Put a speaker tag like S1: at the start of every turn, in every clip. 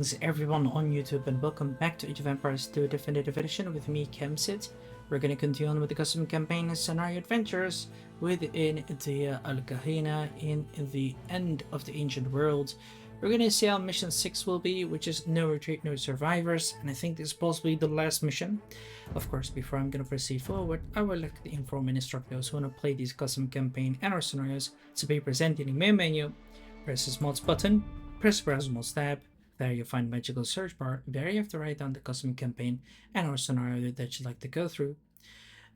S1: Greetings everyone on YouTube and welcome back to Age of Empires 2 Definitive Edition with me, Kemsit. We're going to continue on with the custom campaign and scenario adventures within the al-Kahina in the end of the ancient world. We're going to see how mission 6 will be, which is no retreat, no survivors, and I think this is possibly the last mission. Of course, before I'm going to proceed forward, I would like to inform and instruct those who want to play this custom campaign and our scenarios to be presented in the main menu. Press this mods button, press browse mods tab. There you'll find magical search bar. There you have to write down the custom campaign and our scenario that you'd like to go through.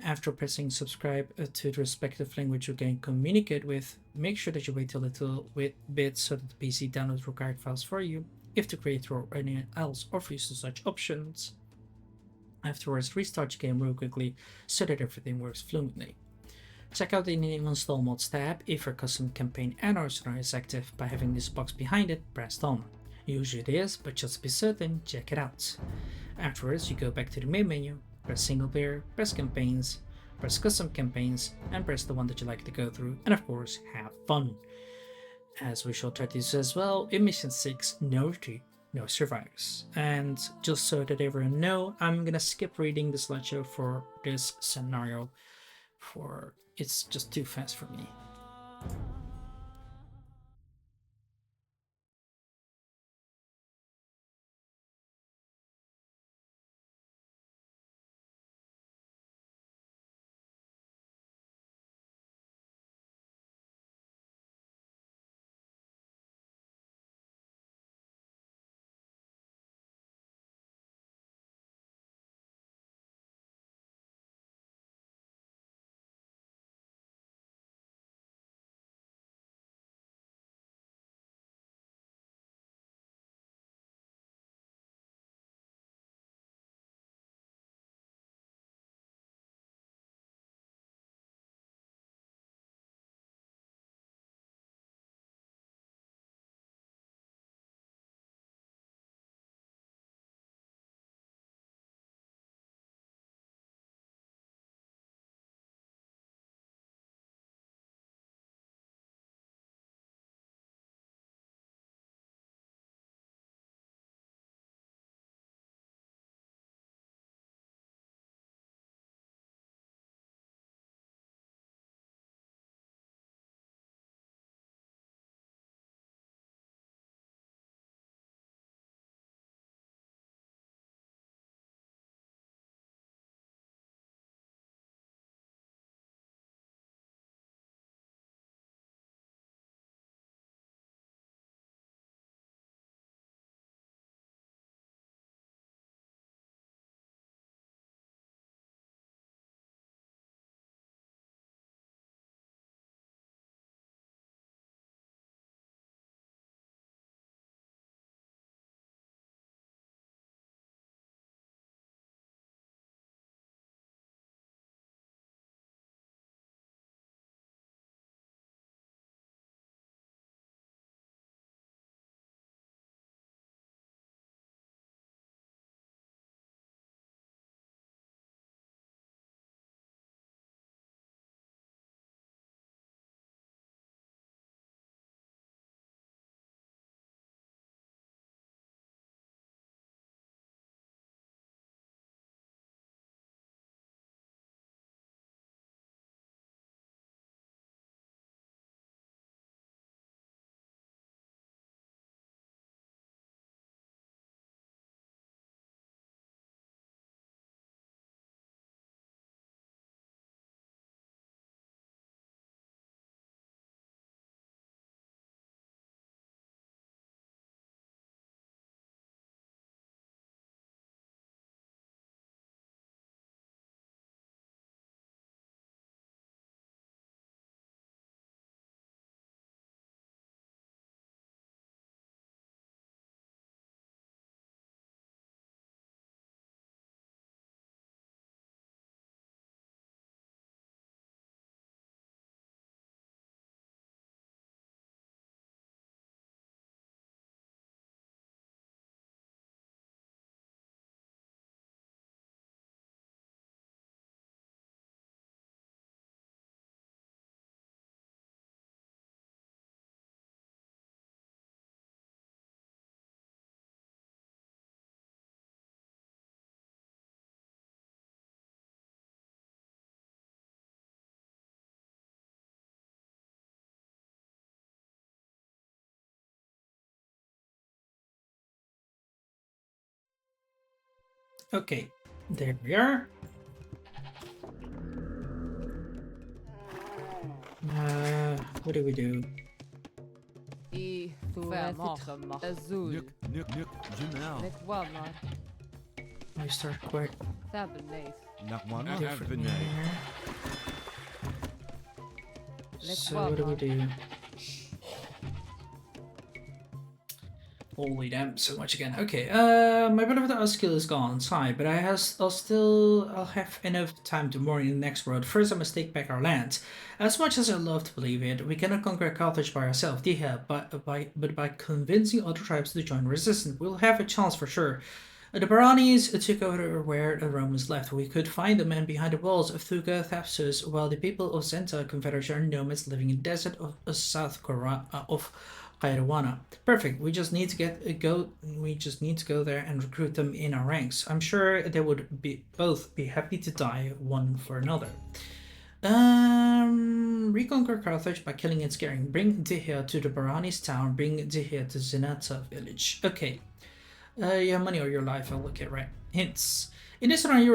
S1: After pressing subscribe to the respective language you can communicate with, make sure that you wait a little bit so that the PC downloads required files for you, if the creator or anyone else offers you such options. Afterwards, restart your game real quickly so that everything works fluently. Check out the install mods tab if your custom campaign and our scenario is active by having this box behind it pressed on. Usually it is, but just to be certain, check it out. Afterwards, you go back to the main menu, press single player, press campaigns, press custom campaigns, and press the one that you like to go through, and of course, have fun. As we shall try to do as well, in mission 6, no retreat, no survivors. And just so that everyone know, I'm gonna skip reading the slideshow for this scenario, for it's just too fast for me. Okay, there we are. What do we do?
S2: I fem azul nekwanar
S1: I start quick.
S2: tabernate
S1: Different here. So what do we do? Holy damn, so much again. Okay, my bit of the skill is gone inside, but I'll have enough time to mourn in the next world. First, I must take back our land. As much as I love to believe it, we cannot conquer Carthage by ourselves, Dihya, but by convincing other tribes to join resistance, we'll have a chance for sure. The Baranis took over where the Romans left. We could find the men behind the walls of Thuga Thapsus, while the people of Zenta Confederation are nomads living in the desert of South Korea of Kairouana. Perfect. We just need to go. We just need to go there and recruit them in our ranks. I'm sure they would both be happy to die one for another. Reconquer Carthage by killing and scaring. Bring Dihya to the Barani's town. Bring Dihya to Zenata village. Okay. Yeah, money or your life. I'll look at right. Hints. In this round, you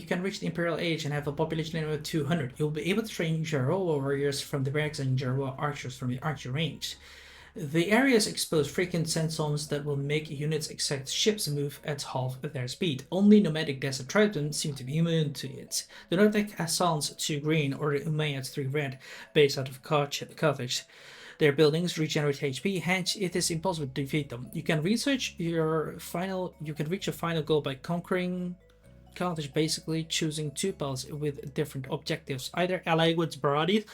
S1: can reach the Imperial Age and have a population limit of 200. You'll be able to train Jaroa warriors from the barracks and Jaroa archers from the archer range. The areas expose frequent sandstorms that will make units expect ships move at half their speed. Only nomadic desert tribesmen seem to be immune to it. Do not take Hassan's 2 green or the Umayyads 3 red, based out of Carthage. Their buildings regenerate HP, hence it is impossible to defeat them. You can reach your final goal by conquering Carthage, basically choosing 2 paths with different objectives. Either ally with Baradi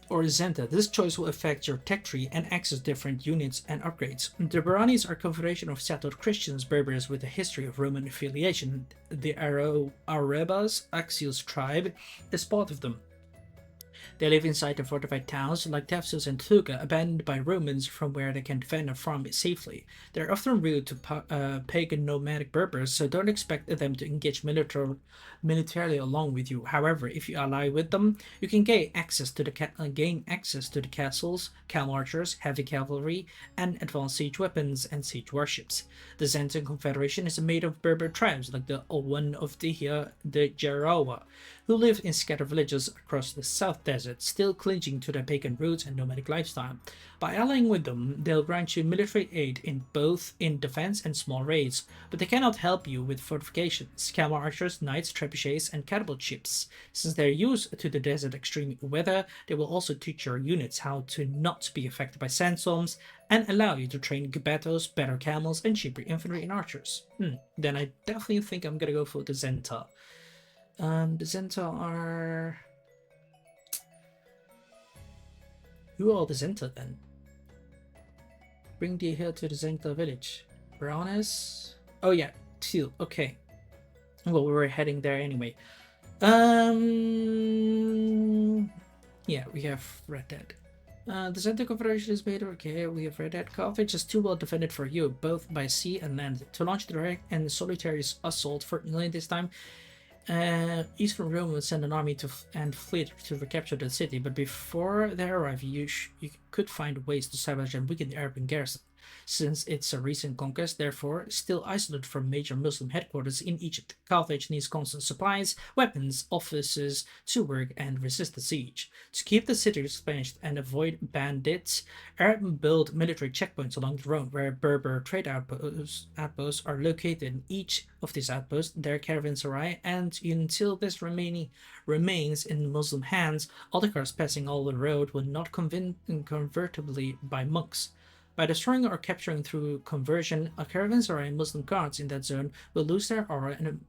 S1: or Zenta. This choice will affect your tech tree and access different units and upgrades. The Baranis are a confederation of settled Christians Berbers with a history of Roman affiliation. The Arebas, Axios tribe, is part of them. They live inside the fortified towns like Tefsus and Thuga, abandoned by Romans from where they can defend a farm safely. They are often rude to pagan nomadic Berbers, so don't expect them to engage militarily along with you. However, if you ally with them, you can gain access to the castles, camel archers, heavy cavalry, and advanced siege weapons and siege warships. The Zentan Confederation is made of Berber tribes like the one of Dihya, the Jarawa, who live in scattered villages across the South Desert, still clinging to their pagan roots and nomadic lifestyle. By allying with them, they'll grant you military aid in both in defense and small raids, but they cannot help you with fortifications, camel archers, knights, trebuchets, and catapult ships. Since they're used to the desert extreme weather, they will also teach your units how to not be affected by sandstorms and allow you to train Gebetos, better camels, and cheaper infantry and archers. Then I definitely think I'm gonna go for the Zenta. The Zenta are... Who are the Zenta then? Bring the hill to the Zenta village. Brownness? Oh yeah, Teal. Okay. Well, we were heading there anyway. Yeah, we have Red Dead. The Zenta Confederation is made. Okay, we have Red Dead. Carthage is too well defended for you, both by sea and land. To launch the direct and solitary assault for this time, Eastern Rome would send an army and fleet to recapture the city, but before they arrive, you could find ways to sabotage and weaken the Arabian garrison. Since it's a recent conquest, therefore, still isolated from major Muslim headquarters in Egypt, Carthage needs constant supplies, weapons, offices to work and resist the siege. To keep the city replenished and avoid bandits, Arab built military checkpoints along the road where Berber trade outposts are located. In each of these outposts, their caravanserai, and until this remains in Muslim hands, all the cars passing all the road will not convertibly by monks. By destroying or capturing through conversion, a caravanserai and Muslim guards in that zone will lose their aura, and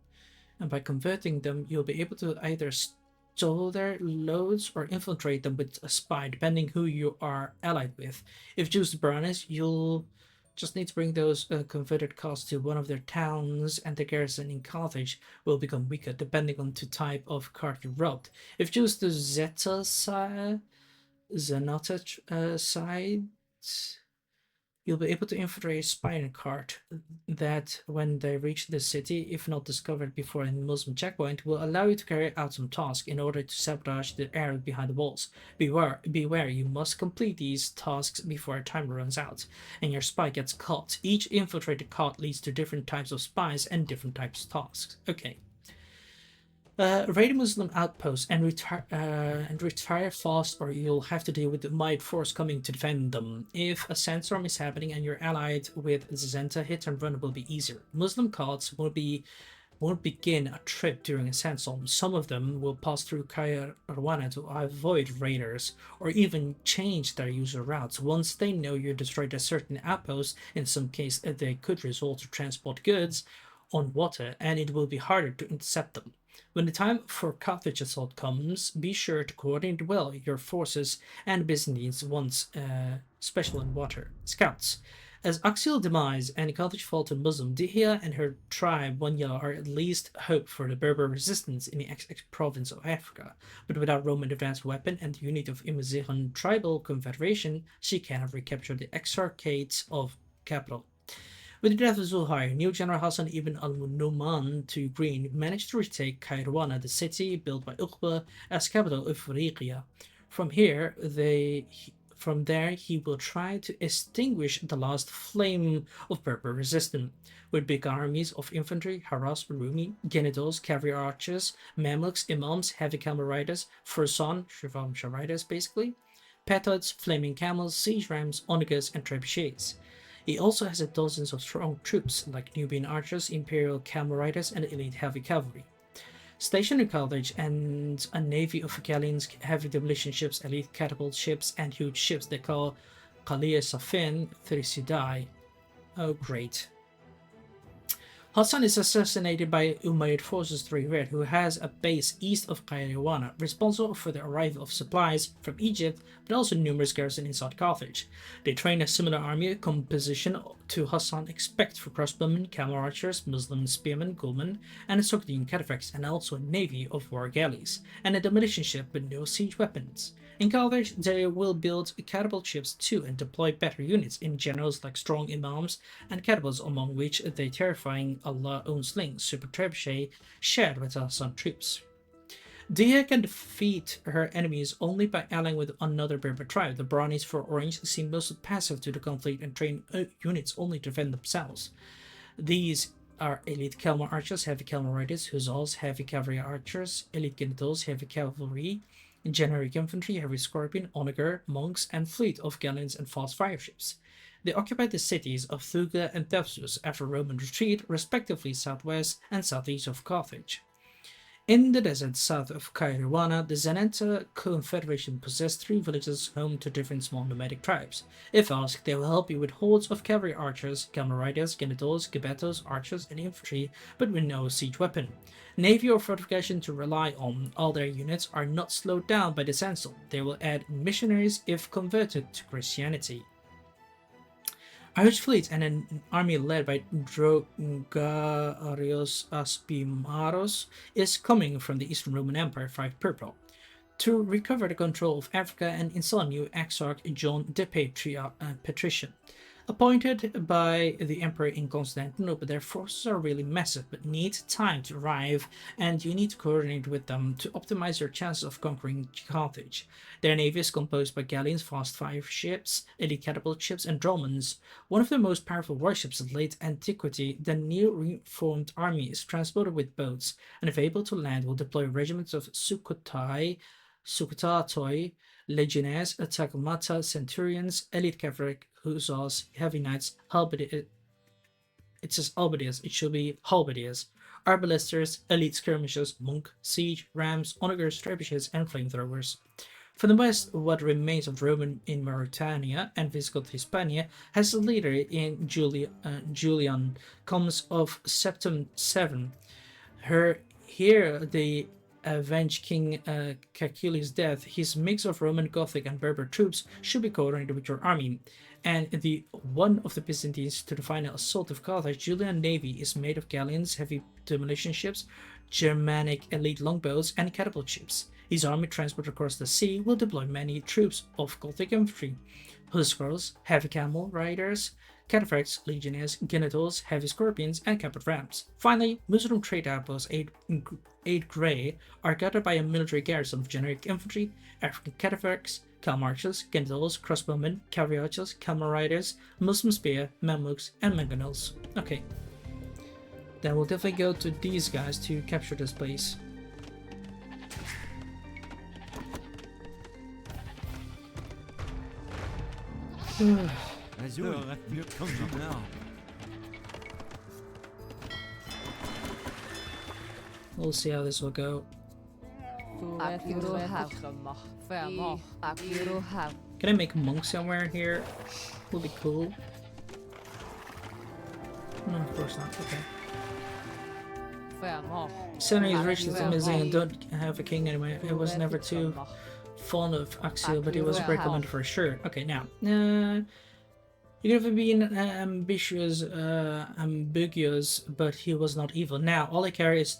S1: by converting them, you'll be able to either stole their loads or infiltrate them with a spy, depending who you are allied with. If Jews the Brownies, you'll just need to bring those converted cars to one of their towns, and the garrison in Carthage will become weaker, depending on the type of card you robbed. If Jews the Zenata side, You'll be able to infiltrate a spy cart that, when they reach the city, if not discovered before a Muslim checkpoint, will allow you to carry out some tasks in order to sabotage the area behind the walls. Beware, you must complete these tasks before time runs out, and your spy gets caught. Each infiltrated cart leads to different types of spies and different types of tasks. Okay. Raid Muslim outposts and retire fast, or you'll have to deal with the Might Force coming to defend them. If a sandstorm is happening and you're allied with Zenta, hit and run will be easier. Muslim cards won't begin a trip during a sandstorm. Some of them will pass through Kairwana to avoid raiders, or even change their usual routes. Once they know you destroyed a certain outpost, in some case they could resort to transport goods on water, and it will be harder to intercept them. When the time for Carthage assault comes, be sure to coordinate well your forces and Byzantines once special in water. Scouts. As Axial demise and Carthage fall to Muslim, Dihya and her tribe Wanya are at least hope for the Berber resistance in the XX province of Africa, but without Roman advanced weapon and the unit of Imazighan tribal confederation, she cannot recapture the exarchate of capital. With the death of Zulhar, new General Hassan ibn al-Numan II Green managed to retake Kairouana, the city built by Uqba, as capital of Phrygia. From there, he will try to extinguish the last flame of Berber resistance. With big armies of infantry, Haras, Rumi, Genitals, cavalry archers, Mamluks, Imams, heavy camel riders, Fursan, Shivam riders basically, Petods, flaming camels, siege rams, onagers, and trebuchets. He also has dozens of strong troops like Nubian archers, Imperial camel riders, and elite heavy cavalry. Stationary Carthage and a navy of galleons, heavy demolition ships, elite catapult ships, and huge ships they call Qalia Safin Thrisidai. Oh, great. Hassan is assassinated by Umayyad forces through Red, who has a base east of Kairouana, responsible for the arrival of supplies from Egypt, but also numerous garrisons inside Carthage. They train a similar army composition to Hassan, except for crossbowmen, camel archers, Muslim spearmen, gulmen, and a Sogdian cataphracts, and also a navy of war galleys, and a demolition ship with no siege weapons. In Carthage, they will build catapult ships too and deploy better units in generals like strong imams and catapults, among which the terrifying Allah-owned sling, Super Trebuchet, shared with Hassan troops. Dihya can defeat her enemies only by allying with another Berber tribe. The Brahmins for Orange seem most passive to the conflict and train units only to defend themselves. These are elite Kelmar archers, heavy Kelmar riders, Hussars, heavy cavalry archers, elite genitals, heavy cavalry, generic infantry, heavy scorpion, onager, monks, and fleet of galleons and fast fireships. They occupied the cities of Thuga and Thepsus after Roman retreat, respectively southwest and southeast of Carthage. In the desert south of Kairouana, the Zeneta Confederation possessed 3 villages home to different small nomadic tribes. If asked, they will help you with hordes of cavalry archers, camel riders, genitals, gebetos, archers, and infantry, but with no siege weapon. Navy or fortification to rely on. All their units are not slowed down by the sandstorm. They will add missionaries if converted to Christianity. A huge fleet and an army led by Drogarios Aspimaros is coming from the Eastern Roman Empire, 5 purple, to recover the control of Africa and install a new exarch, John the Patrician. Appointed by the emperor in Constantinople, their forces are really massive but need time to arrive, and you need to coordinate with them to optimize your chances of conquering Carthage. Their navy is composed by galleons, fast fire ships, elite catapult ships, and dromons. One of the most powerful warships of late antiquity, the newly reformed army is transported with boats, and if able to land will deploy regiments of Sukhotai, legionnaires, Takamata centurions, elite cavalry, hussars, heavy knights, halberdiers. It says halberdiers, it should be halberdiers, arbalesters, elite skirmishers, monk, siege, rams, onagers, trebuchets, and flamethrowers. For the west, what remains of Roman in Mauritania and Visigoth Hispania has a leader in Julian, comes of Septem 7. Here the avenge King Caculi's death, his mix of Roman, Gothic, and Berber troops should be coordinated with your army. And the one of the Byzantines to the final assault of Carthage, Julian navy is made of galleons, heavy demolition ships, Germanic elite longbows, and catapult ships. His army transport across the sea will deploy many troops of Gothic infantry. Huskarls, heavy camel riders, cataphracts, legionnaires, genitals, heavy scorpions, and captured rams. Finally, Muslim trade outposts 8 Grey are guarded by a military garrison of generic infantry, African cataphracts, Kalmarchers, genitals, crossbowmen, cavalry archers, camel riders, Muslim spear, Mamluks, and mangonels. Okay. Then we'll definitely go to these guys to capture this place. We'll see how this will go. Can I make a monk somewhere here? Will be cool. No, of course not. Okay. Senna is rich, amazing, and don't have a king anyway. I was never too fond of Axel, but he was recommended for sure. Okay, now, you could have been ambitious, but he was not evil. Now, all I care is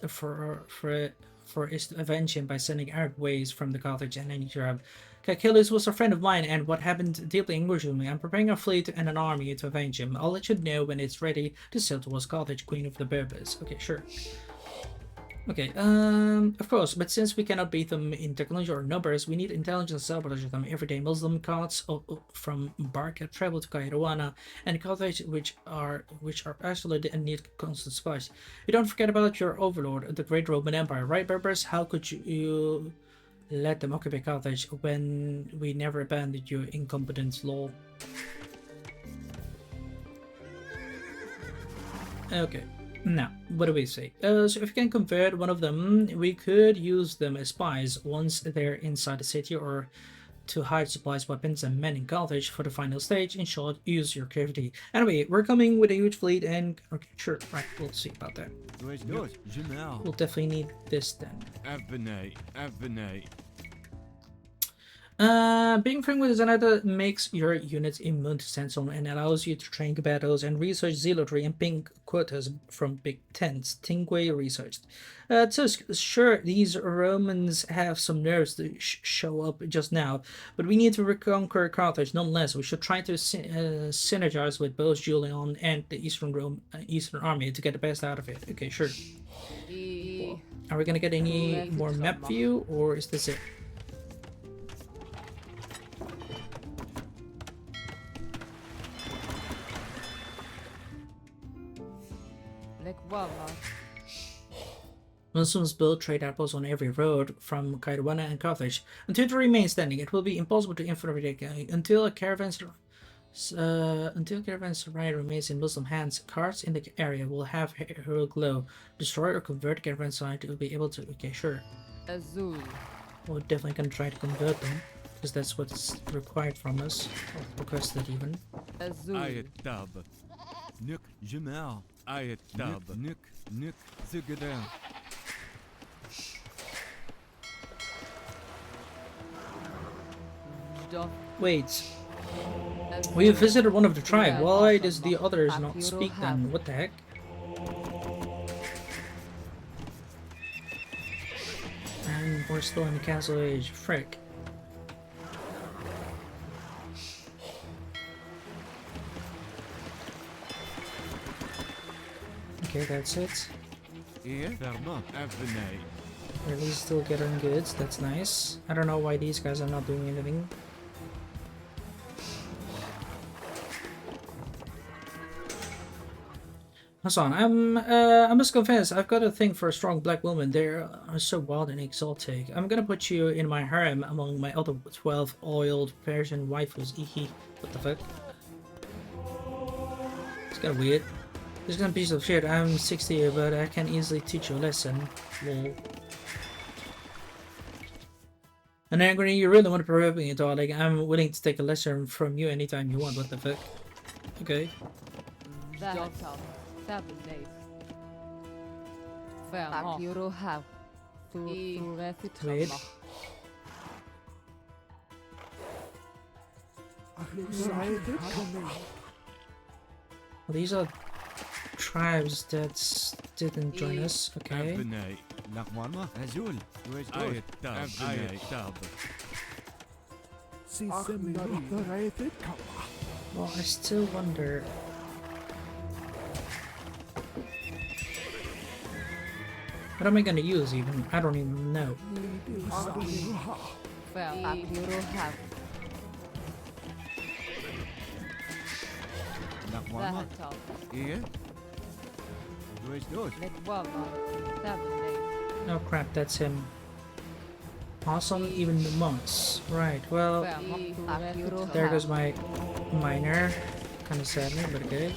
S1: is to avenge him by sending Arab ways from the Carthage and any Arab. Achilles was a friend of mine, and what happened deeply angered me. I'm preparing a fleet and an army to avenge him. I'll let you know when it's ready to sail towards Carthage, Queen of the Berbers. Okay, sure. Okay, of course, but since we cannot beat them in technology or numbers, we need intelligence sabotage them. Everyday Muslim carts from Barca travel to Kairouana and Carthage, which are isolated and need constant supplies. You don't forget about your overlord, the Great Roman Empire, right, Berbers? How could you let them occupy Carthage when we never abandoned your incompetent law? Okay. Now, what do we say? So if we can convert one of them, we could use them as spies once they're inside the city, or to hide supplies, weapons, and men in Carthage for the final stage. In short, use your creativity. Anyway, we're coming with a huge fleet, and okay, sure, right, we'll see about that. We'll definitely need this then. Being friendly with Zanata makes your units immune to sandstorm and allows you to train battles and research zealotry and pink quotas from big tents. Tingway researched. Tusk, sure, these Romans have some nerves to show up just now, but we need to reconquer Carthage nonetheless. We should try to synergize with both Julian and the Eastern Army to get the best out of it. Okay, sure. Are we gonna get any more map view, or is this it? Muslims build trade outposts on every road from Kairouana and Carthage. Until it remains standing, it will be impossible to infiltrate until caravans ride remains in Muslim hands. Carts in the area will have heroic glow. Destroy or convert caravan side to be able to. Okay, sure.
S2: Azul.
S1: We're definitely gonna try to convert them, because that's what's required from us, or requested even.
S2: Azul.
S1: Wait. We have visited one of the tribe. Why does the others not speak then? What the heck? And we're still in the castle age. Frick. Okay, that's it. We're at least still getting goods. That's nice. I don't know why these guys are not doing anything. Hassan, I must confess, I've got a thing for a strong black woman. They are so wild and exotic. I'm gonna put you in my harem among my other 12 oiled Persian waifus. Ehe. What the fuck? It's kind of weird. This is a piece of shit. I'm 60, but I can easily teach you a lesson. Lol. And Angry, you really want to provoke me, darling? I'm willing to take a lesson from you anytime you want. What the fuck? Okay. Wait. Well, these are tribes that didn't join us. Okay. Well, I still wonder. What am I gonna use even? I don't even know. Oh crap, that's him. Awesome, even the monks. Right, well, there goes my miner. Kinda sadly, but good.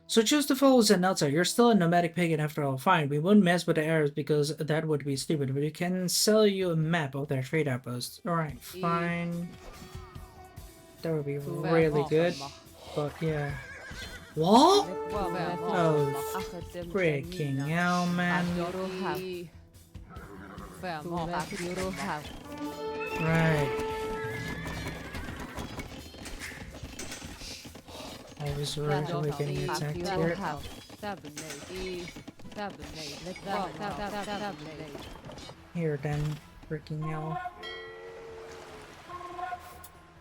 S1: So choose to follow Zenelta. You're still a nomadic pagan after all. Fine, we wouldn't mess with the Arabs because that would be stupid, but we can sell you a map of their trade outposts. Alright, fine. That would be really good. But yeah. What? Oh, freaking hell, man. Right. I was originally getting attacked here. Here then, freaking hell.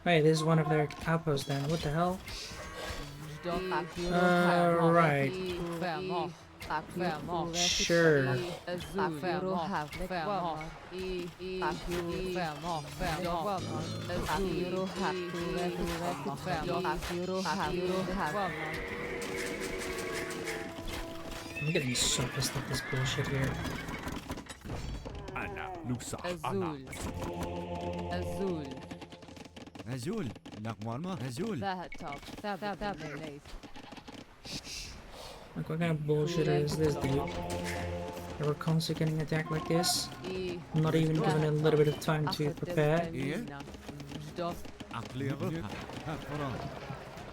S1: Wait, this is one of their outposts then. What the hell? Right. Sure. I'm getting so pissed at this bullshit here.
S3: Azul, Nakmarma, Azul.
S1: Like, what kind of bullshit is this, dude? They were constantly getting attacked like this. I'm not even given a little bit of time to prepare.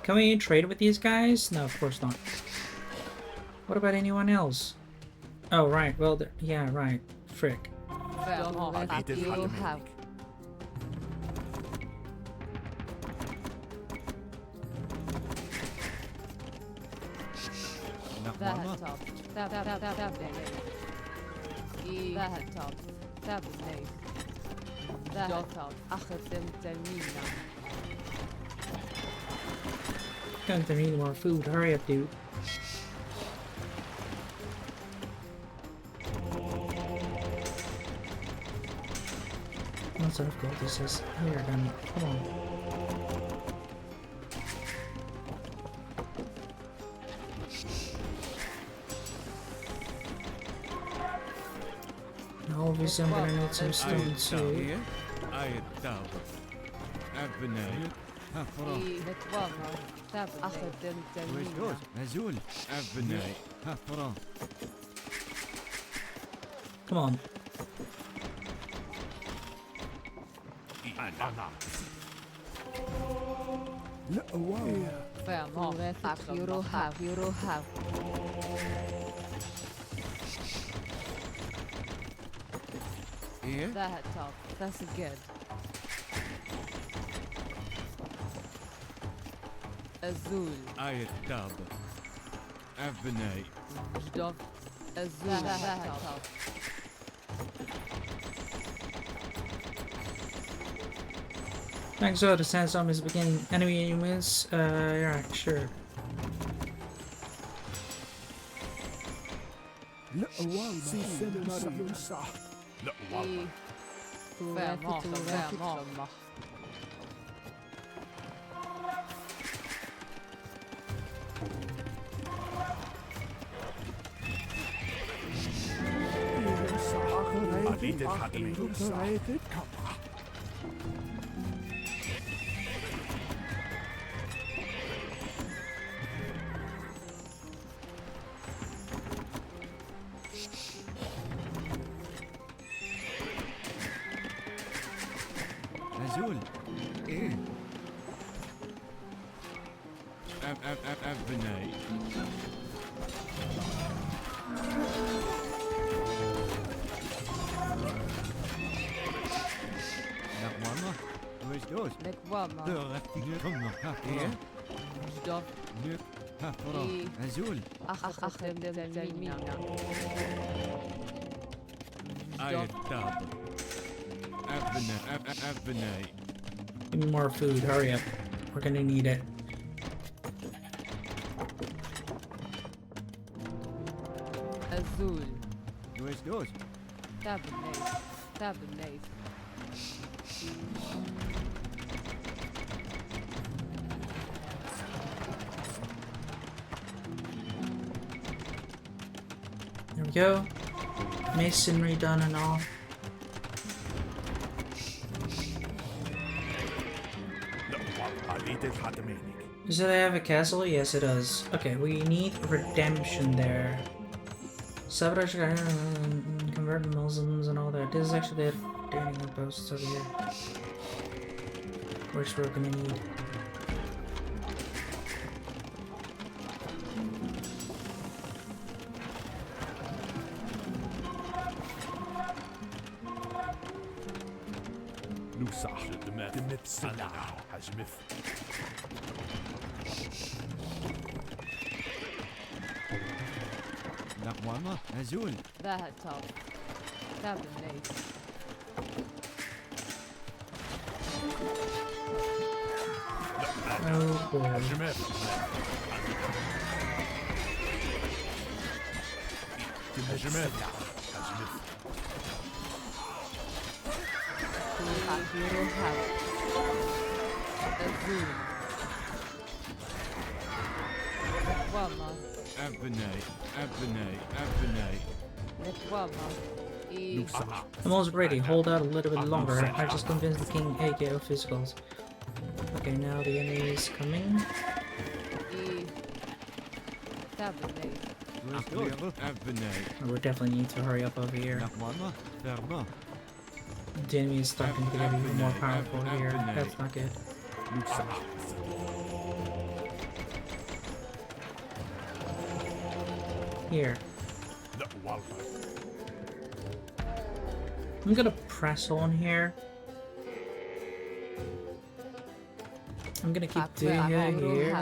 S1: Can we trade with these guys? No, of course not. What about anyone else? Oh, right. Well, yeah, right. Frick. Gonna need more food. Hurry up, dude. What sort of gold is this? Here, then. Come on. Now, obviously, I'm gonna need some stone too. Come on.
S2: That's good. Azul.
S3: Ayet Tab. Abnei.
S2: Azul.
S1: Thanks, so the sandstorm is beginning. Enemy units, yeah, sure.
S3: Azul. إيه. أبنائي. Nakmama. Where's those?
S2: Nekwama.
S3: Come here.
S2: Stoff.
S3: Look. Hafra. Azul.
S2: أخذ التلمينا.
S3: Ayattab. Abnai.
S1: Give me more food. Hurry up. We're gonna need it.
S2: Azul.
S3: Where's those?
S2: Tabernate.
S1: There we go. Masonry done and all. Does it have a castle? Yes, it does. Okay, we need redemption there. Sabotage, convert Muslims and all that. This is actually the dating posts over here. Of course, we're gonna need.
S3: Nakmama. Azul.
S2: ذا top. Tabernate.
S1: Oh boy.
S2: Azul. Nekwama.
S3: Abnai.
S2: Nekwama.
S1: I'm almost ready. Hold out a little bit longer. I just convinced the king AK of physicals. Okay, now the enemy is coming.
S2: Tabernate.
S3: Where's those? Abnai.
S1: We definitely need to hurry up over here.
S3: Nakmama. Ferma.
S1: The enemy is starting to get even more powerful here. That's not good. Here. I'm gonna press on here. I'm gonna keep Dihya here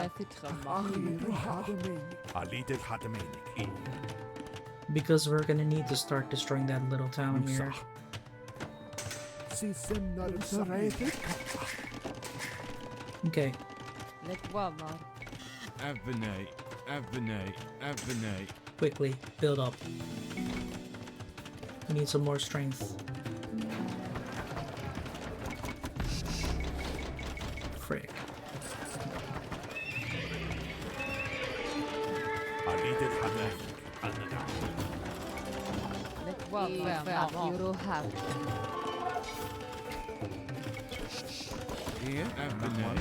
S1: because we're gonna need to start destroying that little town here. Okay,
S2: Nekwama.
S3: Abnai.
S1: quickly build up. We need some more strength. Frick.
S3: Here. Abnai.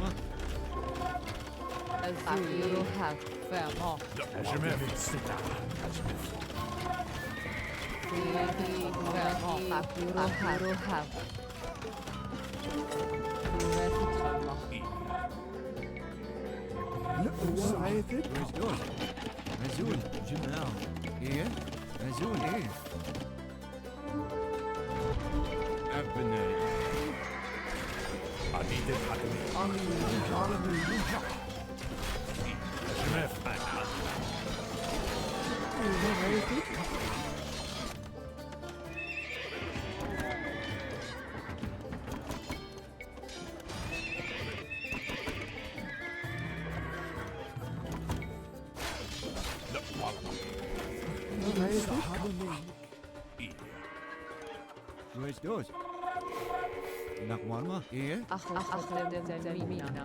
S3: Where's those? Azul. Jamal. Here. Azul. Here. Abnai. Where's those? Nakmama. Here.
S2: أخذ التلمينا.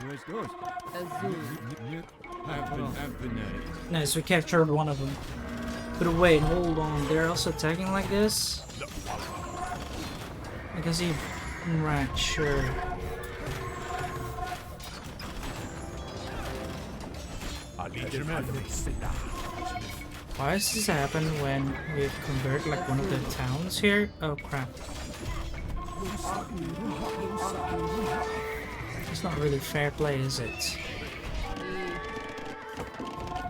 S3: Where's those?
S2: Azul.
S3: Abnai.
S1: Nice, we captured one of them. But wait, hold on. They're also attacking like this? I can see. Right, sure. Why does this happen when we convert like one of the towns here? Oh crap. It's not really fair play, is it?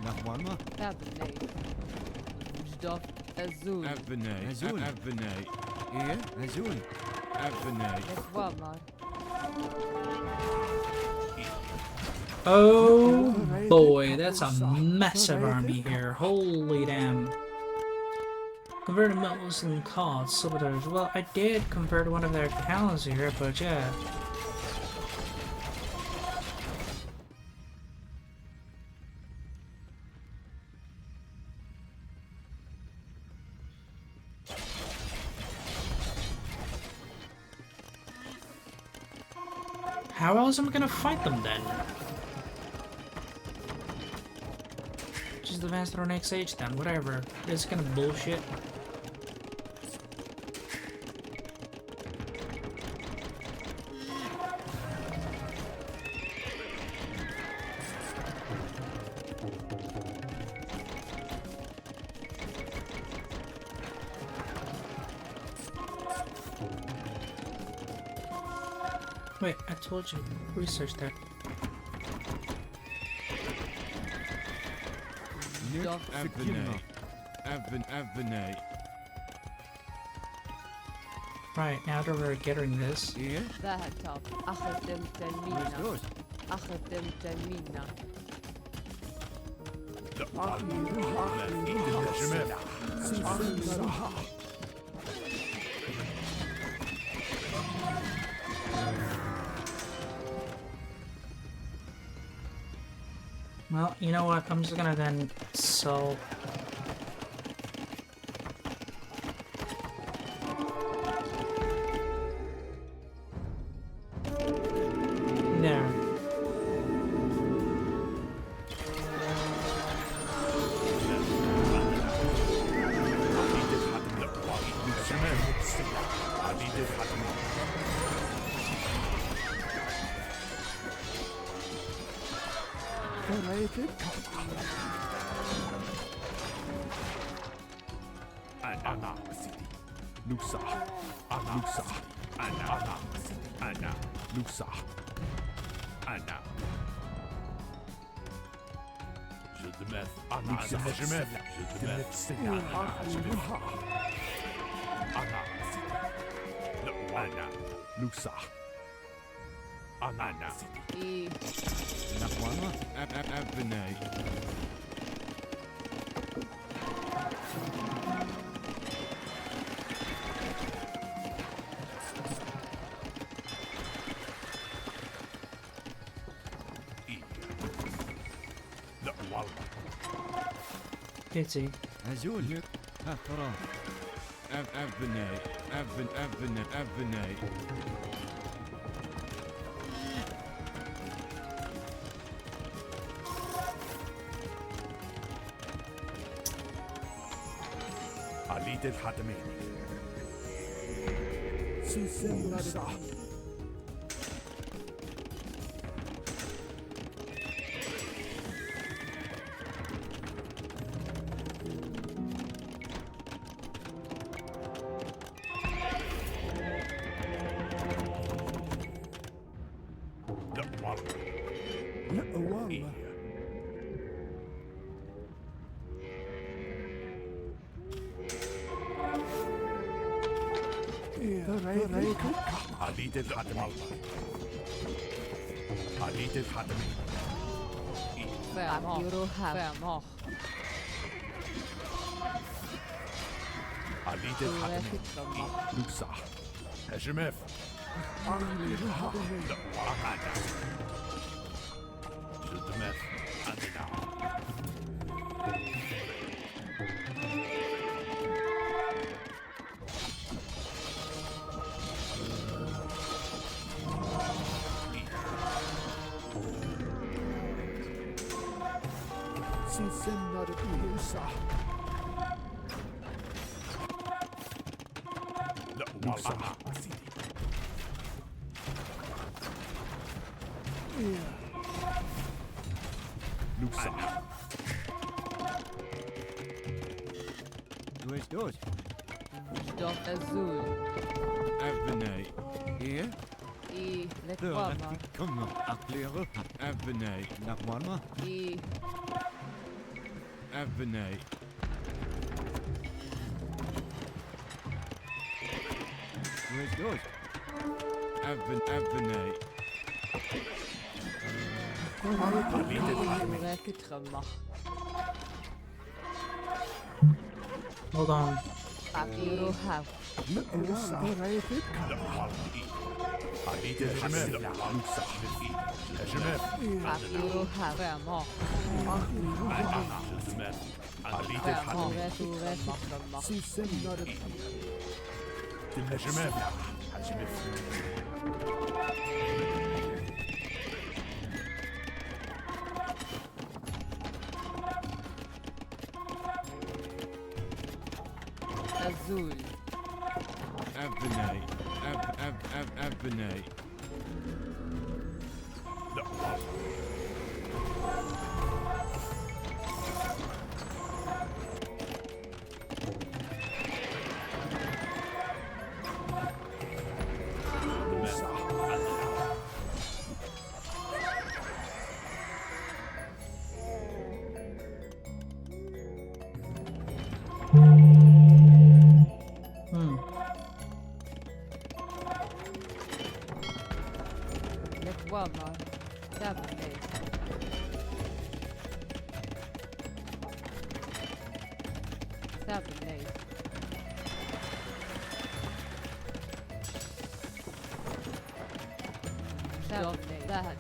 S3: نحوالما
S2: تابلي جدف أزول
S3: أبناي أبناي إيه أزول أبناي
S2: لتوامر
S1: Oh boy, that's a massive army here. Holy damn. Converted Muslim cause saboteurs. Well, I did convert one of their towns here, but yeah. How else am I gonna fight them then? Just advance to our next stage then, whatever. This is kind of bullshit. Wait, I told you, research that.
S3: أبناي
S1: Right, now that we're getting this.
S3: إيه
S2: ذهب أخذ تلمينا أخذ تلمينا
S1: Well, you know what? I'm just gonna then sell. There.
S2: إيه
S3: نحوالما أبناي
S1: Pity.
S3: أزول ها ترى أبناي أبناي
S4: عليد الحتمين عليد الحتمين عليد الحتمين
S2: فأمه
S4: عليد الحتمين نوسع هجمف جدمف عندنا والله سيدي. نوسع.
S3: دوش
S2: Stoff azul.
S3: أبناي إيه
S2: I
S3: ثورة
S2: lekvamar.
S3: كم أقليرو أبناي نقوانا
S2: I
S3: أبناي دوش أبناي
S2: raket gemacht.
S1: Hold on.
S2: Akiro have.
S4: عليت الحمام. نوسع. هجمات.
S2: Akiro have. Vermont.
S4: عليت الحمام.
S2: Raket gemacht.
S4: الهجمات. هجمات.
S2: Azul.
S3: أبناي أبناي
S4: لا
S1: Hmm.
S2: Lekvamar. Tablet. Tablet. Tablet. ذهب.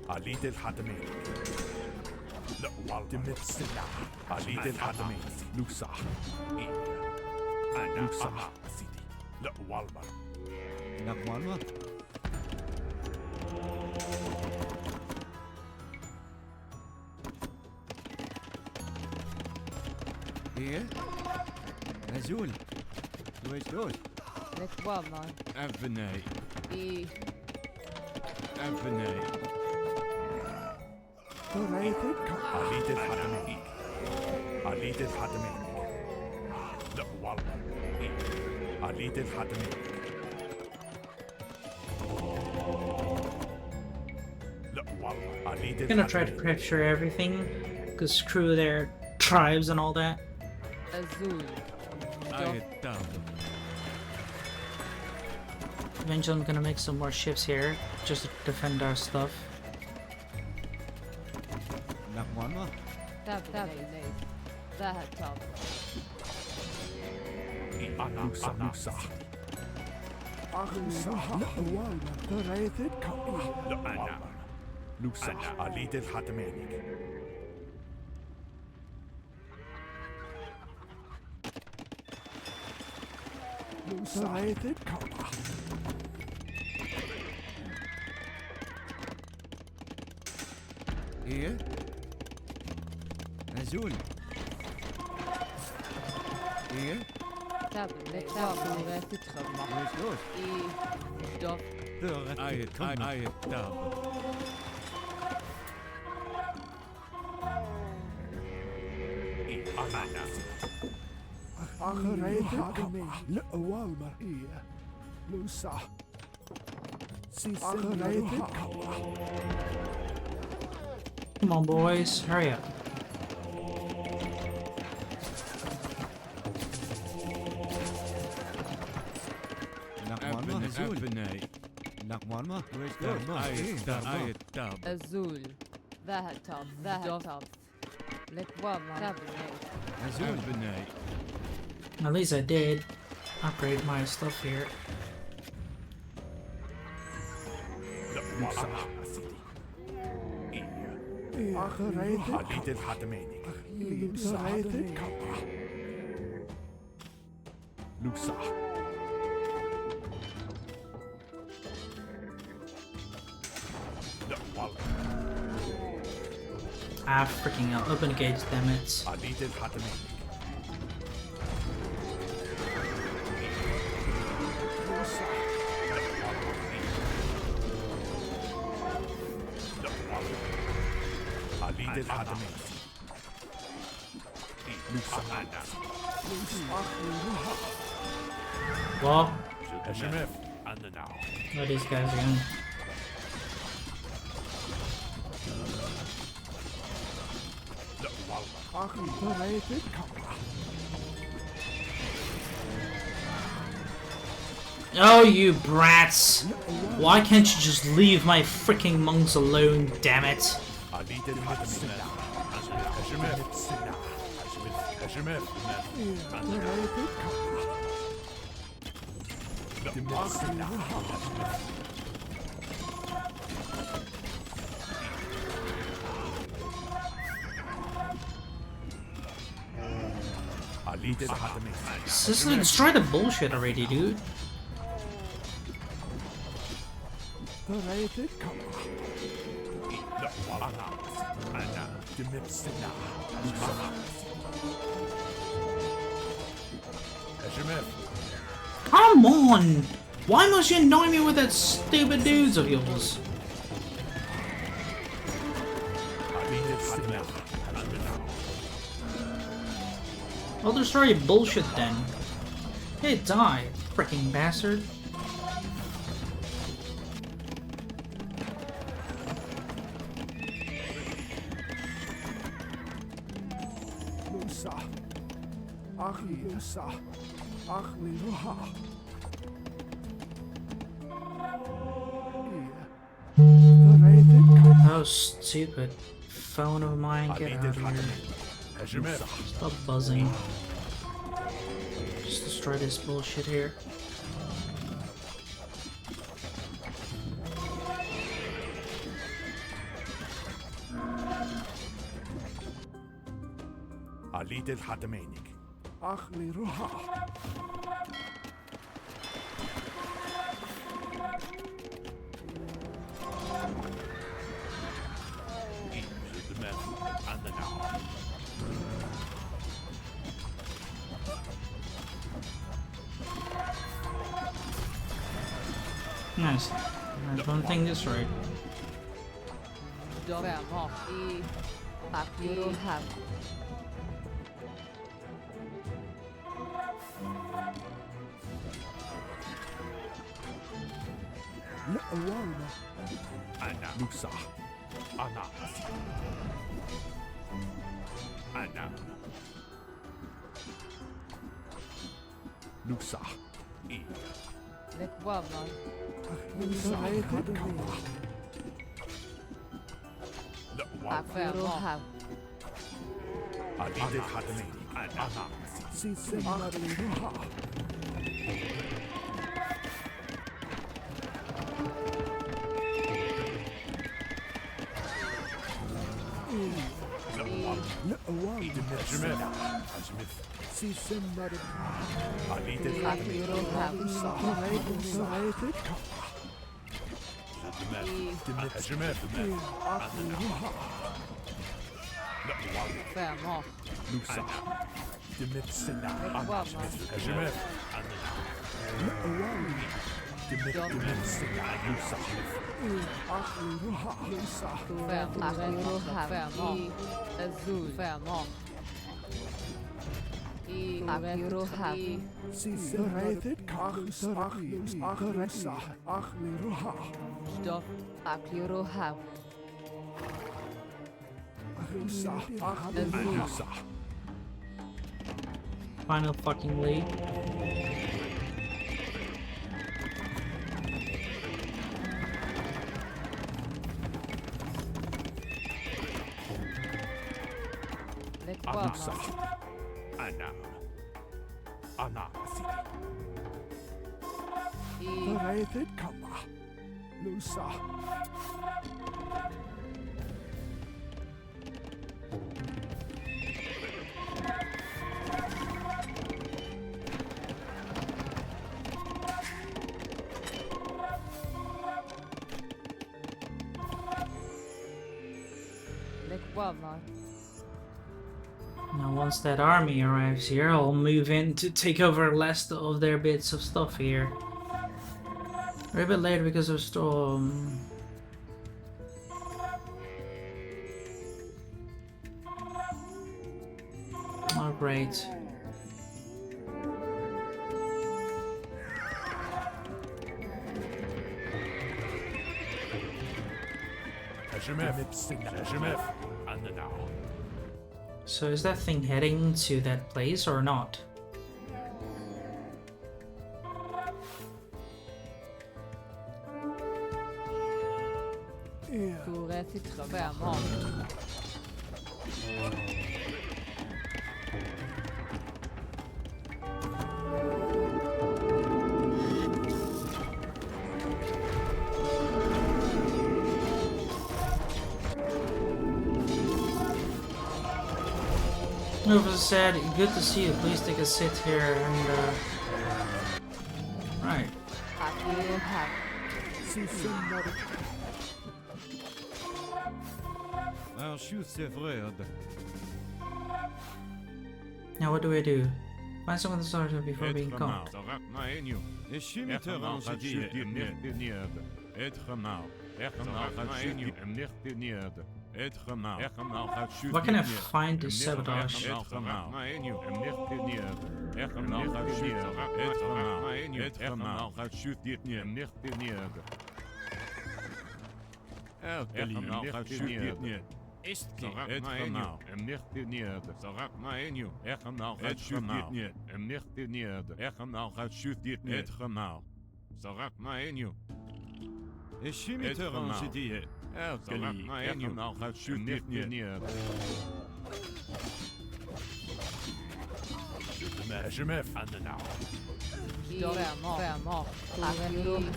S4: عليت الحتمين. لا والتمت السلاح. عليت الحتمين. نوسع. أنا نوسع. سيدي. لا والمر.
S3: نقوانا إيه نزول دوش
S2: Lekvamar.
S3: أبناي
S2: I
S3: أبناي
S4: عليت الحتمين. عليت الحتمين. لا والمر. عليت الحتمين. لا والله. عليت
S1: I'm gonna try to
S4: الحتمين.
S1: capture everything, cause screw their tribes and all that.
S2: Azul.
S3: آية دام
S1: Eventually, I'm gonna make some more ships here just to defend our stuff.
S3: نقوانا
S2: Tablet. ذهب.
S4: أنا نوسع. لا أنا نوسع. عليت الحتمين.
S3: إيه نزول إيه
S2: Tablet. Raket gemacht.
S3: دوش
S2: I Stoff.
S3: ثورة آية دام
S4: أنا
S5: لا والمر إيه لوسع
S1: Come on, boys, hurry up.
S3: نقوانا نزول أبناي نقوانا دوش آية دام
S2: Azul. ذهب. Lekvamar. Tablet.
S3: نزول أبناي
S1: At least I did upgrade my stuff here.
S4: لا والله. سيدي. عليت الحتمين. Nusa. Wal.
S1: Ah, freaking hell. Open the gates, damn it.
S4: Alid al-Hatamain. Alid al-Hatamain. Nusa.
S1: Well,
S4: Hashemef. And now.
S1: where are these guys again?
S5: Ach, bereitet Kammer.
S1: Oh, you brats! Why can't you just leave my freaking monks alone, damn it?
S4: Alid al-Hatamain. Hashemef. Hashemef.
S5: Bereitet Kammer.
S4: Alid al-Hatamain.
S1: Seriously, destroy the bullshit already, dude.
S5: Bereitet Kammer.
S4: Anna. Dimipsina. Hashemef.
S1: Come on! Why must you annoy me with that stupid dudes of yours?
S4: Alid al-Hatamain.
S1: I'll destroy your bullshit then. Hey, die, freaking bastard.
S5: Nusa. Ach, Nusa. Ach, Liruha. Bereitet Kammer.
S1: How stupid. Phone of mine, get out of here.
S4: Hashemef.
S1: Stop buzzing. Just destroy this bullshit here.
S4: Alid al-Hatamain.
S5: Ach, Liruha.
S4: And now.
S1: Nice. Nice one thing this right.
S2: Vraiment. You don't have.
S5: La'awalma.
S4: Anna. Nusa. Anna. Anna. Nusa. E.
S2: Let one man.
S5: Bereitet Kammer.
S2: You don't have.
S4: Alid al-Hatamain. Anna.
S5: Sisem Liruha. La'awalma.
S4: Hashemef.
S5: Sisem
S4: Alid
S2: You
S4: al-Hatamain.
S2: don't have.
S5: Bereitet Kammer.
S4: Hashemef.
S5: Ach, Liruha.
S2: Vraiment.
S4: Nusa. Dimipsina.
S2: Let one man.
S4: Hashemef.
S5: La'awalma.
S4: Dimipsina. Nusa.
S5: Ach, Liruha. Nusa.
S2: Vraiment. You don't have. Vraiment. Azul. Vraiment. You don't have.
S5: Bereitet Kammer. Ach, Nusa. Ach, Liruha.
S2: Stop. You don't have.
S5: Nusa. Ach,
S2: Azul.
S4: Nusa.
S1: Final fucking lead.
S2: Let one
S4: Nusa.
S2: man.
S4: Anna. Anna.
S5: Bereitet Kammer. Nusa.
S2: Squadron.
S1: Now, once that army arrives here, I'll move in to take over last of their bits of stuff here. We're a bit late because of storm. Oh, great. So is that thing heading to that place or not?
S2: Pourrait être vraiment.
S1: Over said, good to see you. Please take a sit here and right.
S3: Alors, shoot, c'est vrai.
S1: Now what do I do? Find someone to start with before being caught. What can I find to sabotage?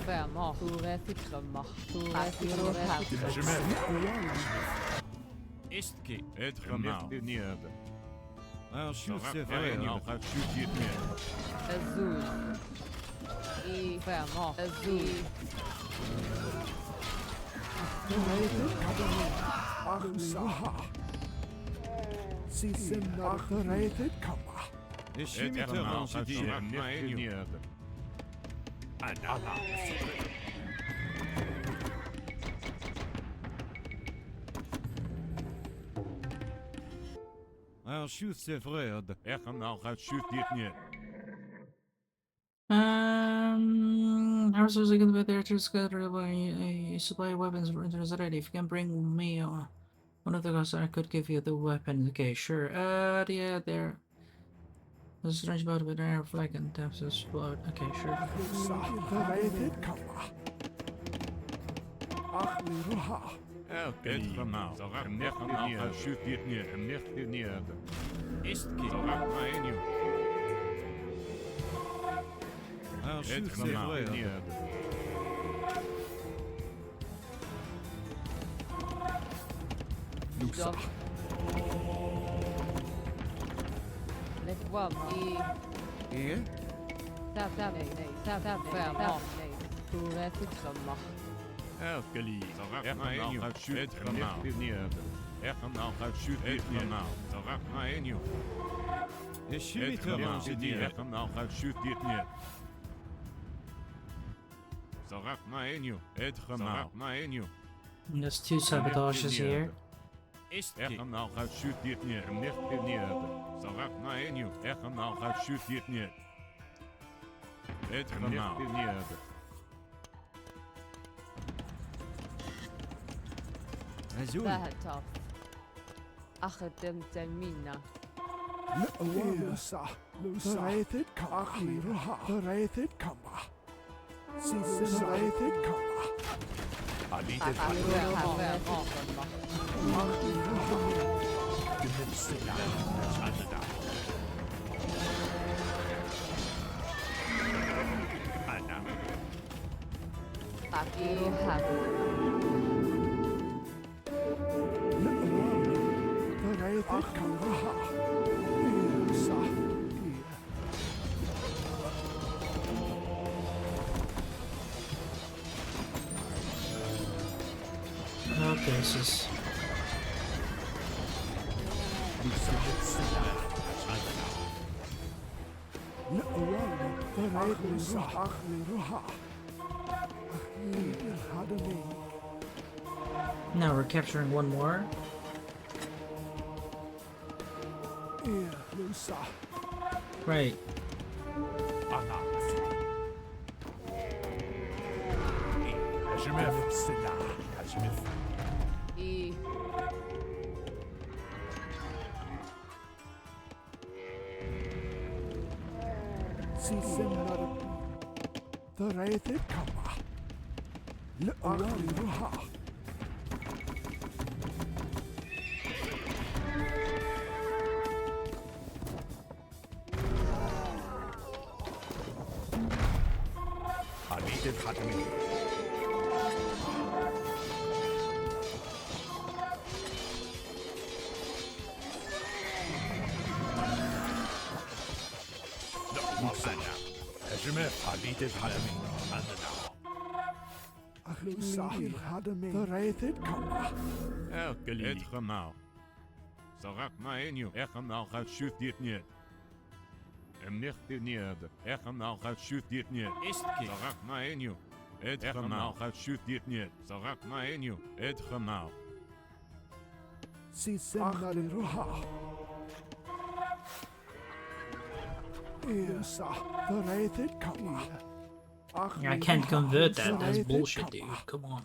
S2: Vraiment. Pourrait être mort. Azul. E vraiment. Azul. I was also going to be there to scatter a supply of weapons for internet. If you can bring me one of the guys, I could give you the weapon. Okay, sure. Yeah, there. There's a strange boat with an air flag and taps explode. Okay, sure. Laisse-moi
S3: Et
S2: ça vraiment. Pourrait être mort. There's two sabotages here. ذهب أخدم تمينا Okay, this is
S1: Now we're capturing one more. Right.
S3: Etgemau. Zarak maenju, echenau gaat shoot dit niet. Nicht dit niet. Echenau gaat shoot dit niet. Zarak maenju. Etgemau gaat shoot dit niet. Zarak maenju. Etgemau.
S1: Yeah, I can't convert that. That's bullshit, dude. Come on.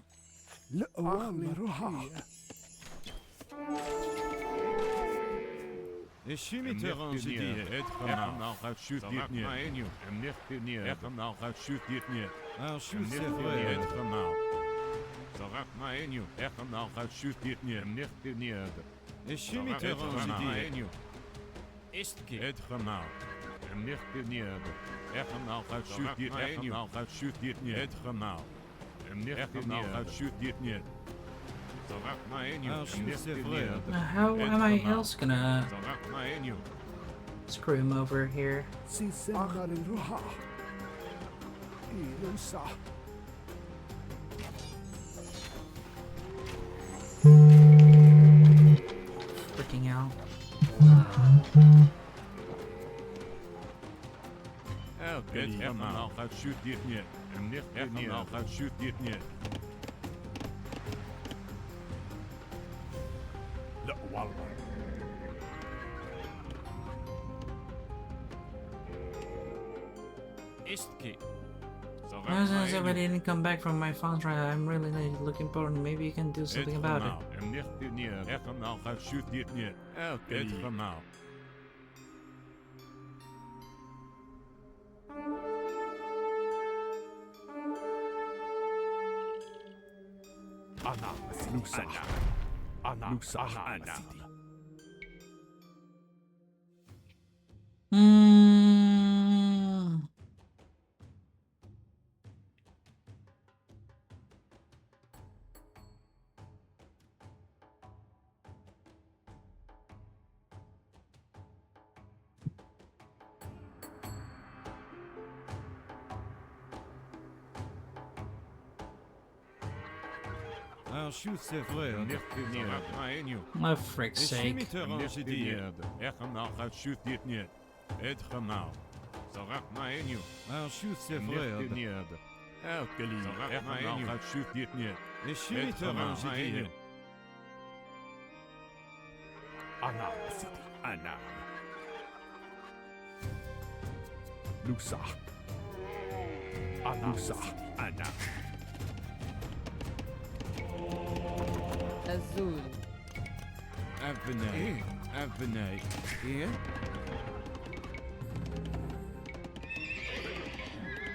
S3: Echimiter die. Etgemau gaat shoot dit niet. Nicht dit niet. Echenau gaat shoot dit niet. Shoot dit niet. Etgemau. Zarak maenju. Echenau gaat shoot dit niet. Nicht dit niet. Echimiter die. Etgemau. Nicht dit niet. Echenau gaat shoot dit. Echenau gaat shoot dit niet. Etgemau. Echenau gaat shoot dit niet. Zarak maenju. Nicht dit niet.
S1: How am I else gonna
S3: Zarak maenju.
S1: screw him over here? Freaking out.
S3: Echenau gaat shoot dit niet. Nicht dit niet. Echenau gaat shoot dit niet.
S4: لا والله
S1: Since I didn't come back from my phone trial, I'm really looking forward. Maybe you can do something about it.
S3: Nicht dit niet. Echenau gaat shoot dit niet. Etgemau.
S4: أنا نوسا أنا نوسا أنا
S1: Hmm.
S3: Shoot c'est vrai. Nicht dit niet. Zarak maenju.
S1: Oh, frick's sake.
S3: Nicht dit niet. Echenau gaat shoot dit niet. Etgemau. Zarak maenju. Shoot c'est vrai. Nicht dit niet. Zarak maenju. Gaat shoot dit niet. Etgemau maenju.
S4: أنا سيدي أنا نوسا أنا نوسا أنا
S6: Azul.
S3: Abnei. Abnei. Hier?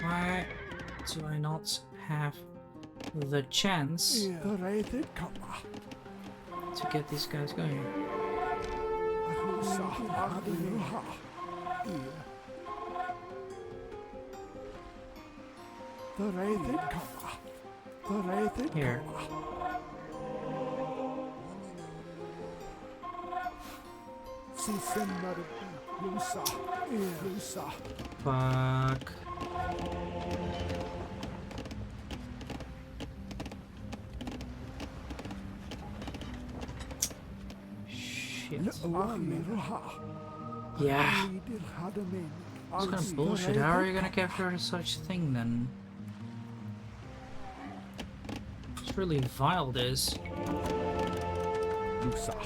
S1: Why do I not have the chance to get these guys going? Here. Fuck. Shit. Yeah. It's kind of bullshit. How are you gonna capture such thing then? It's really vile, this.
S5: Lusa.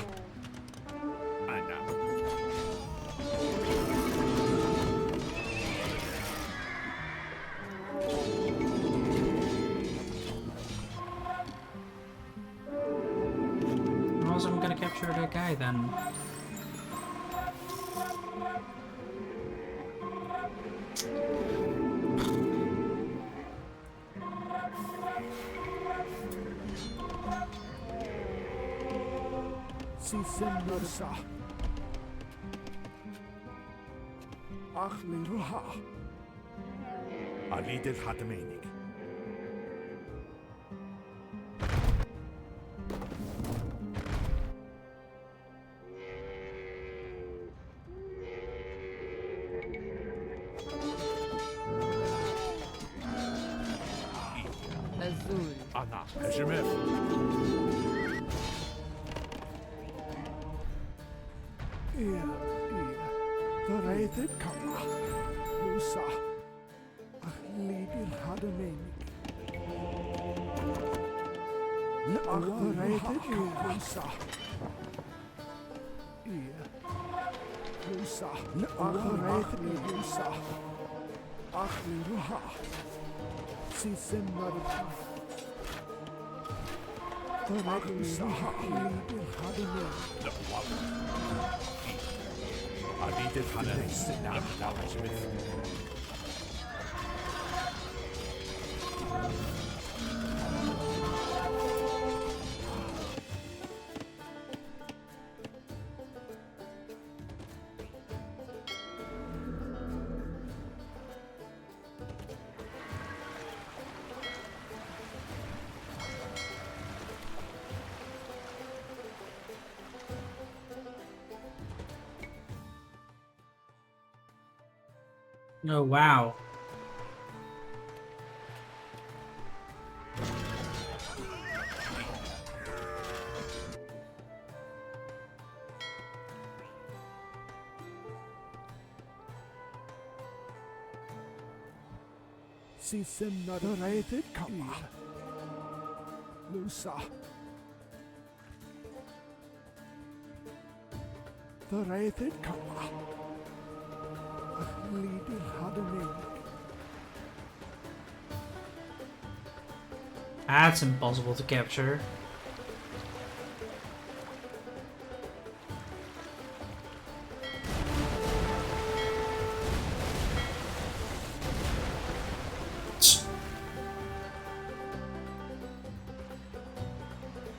S4: Anna.
S1: How am I gonna capture that guy then?
S5: Lusa. Akhli Ruha.
S4: عليد الحتمينك.
S6: Azul.
S4: أنا هجمت.
S5: ضريت الكما لوسا أخليد الهدمينك ضريت الكما لوسا ضريت لوسا أخلي روها سيسن مرضى ضريت لوسا أخليد الهدمينك
S4: عليد الحتمينك. نعم هجمت.
S1: Oh wow.
S5: سيسن ضريت الكما لوسا ضريت الكما أخليد الهدمينك
S1: That's impossible to capture.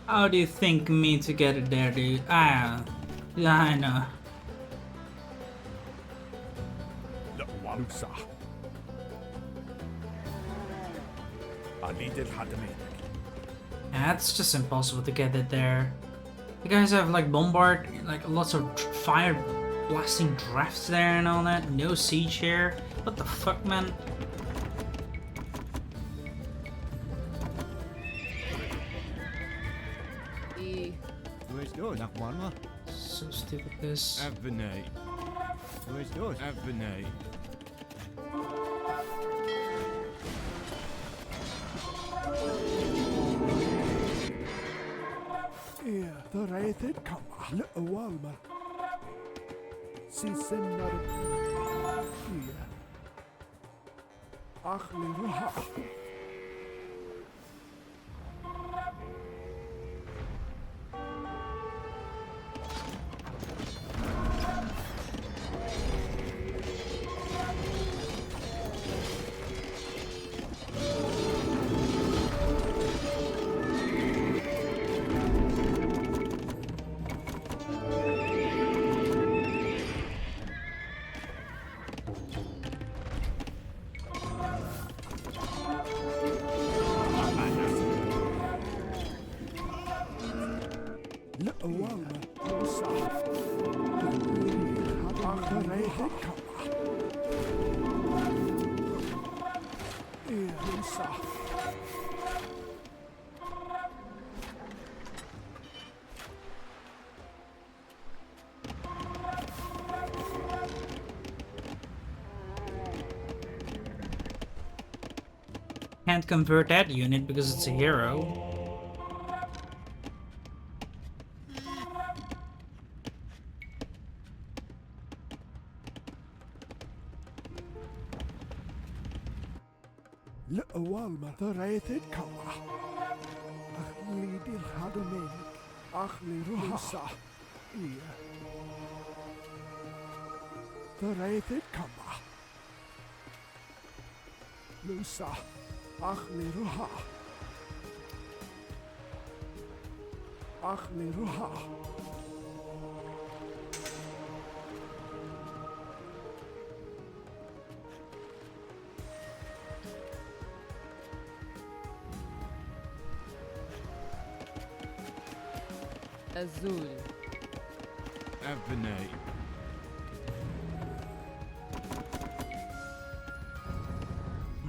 S1: How do you think me to get it there, dude? Yeah, I know.
S4: لوسا. عليد الحتمينك.
S1: That's just impossible to get it there. You guys have like bombard, like lots of fire blasting drafts there and all that. No siege here. What the fuck, man?
S6: E.
S1: So stupid this.
S3: Avenay. Avenay.
S5: ضريت الكما لأوالمر سيسن أخلي روها لأوالمر لوسا ضريت الكما لوسا
S1: Can't convert that unit because it's a hero.
S5: لأول ما ثريت كما أخلي دي الخادمين أخلي روحا إيه ثريت كما لوسا أخلي روحا أخلي روحا
S6: الزول
S3: أبنائي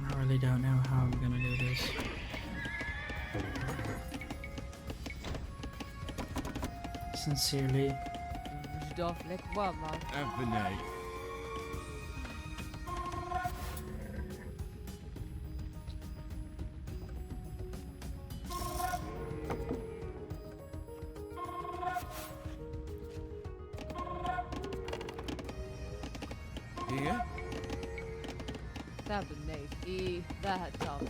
S1: I really don't know how I'm gonna do this. Sincerely.
S6: جدوف لك وامر
S3: أبنائي هي
S6: ثاب النيف إيه ذا التام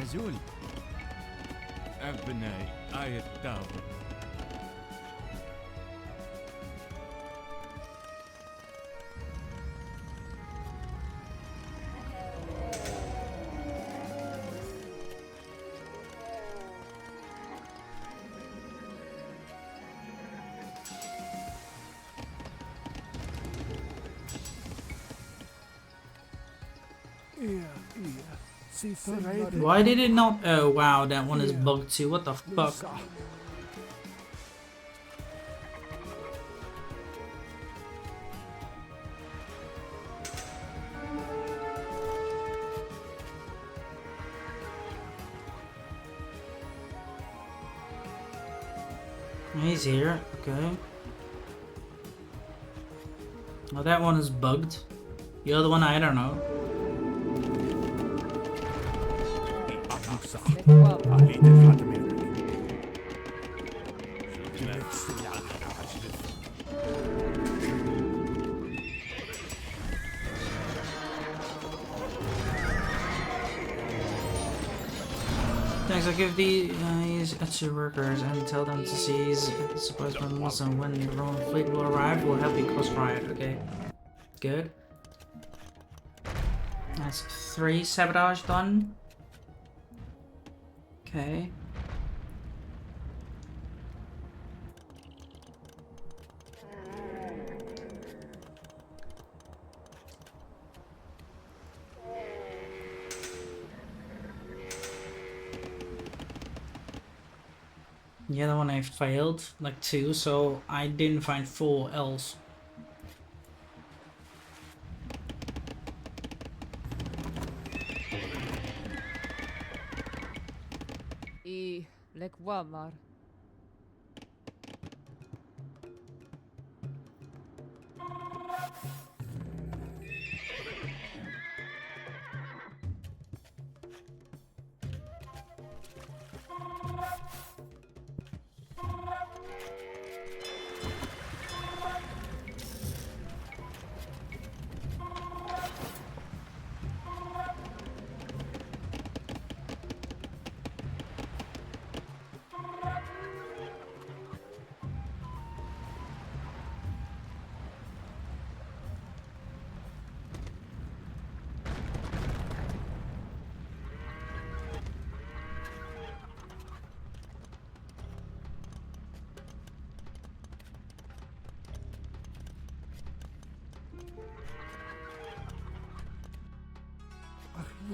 S3: نزول أبنائي آية داود
S5: إيه إيه سي ثريت
S1: Why did it not? Oh wow, that one is bugged too. What the fuck?
S5: لوسا
S1: He's here. Okay. Well, that one is bugged. The other one, I don't know.
S6: لك وامر
S5: أخلي دي الخادمين
S1: Thanks. I'll give these to workers and tell them to seize supplies from Muslim. When the Roman fleet will arrive, we'll help you close riot. Okay. Good. That's 3 sabotage done. Okay. The other one I failed, like 2, so I didn't find 4 else.
S6: إيه لك وامر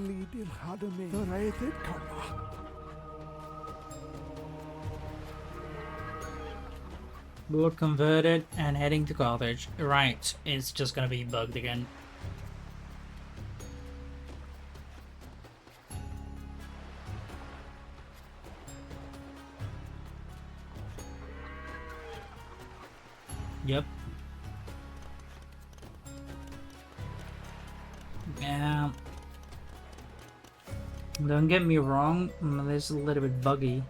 S5: Lidil hadden me. De rijden kan maar.
S1: Board converted and heading to college. Right, it's just gonna be bugged again. Yep. Yeah. Don't get me wrong, this is a little bit buggy.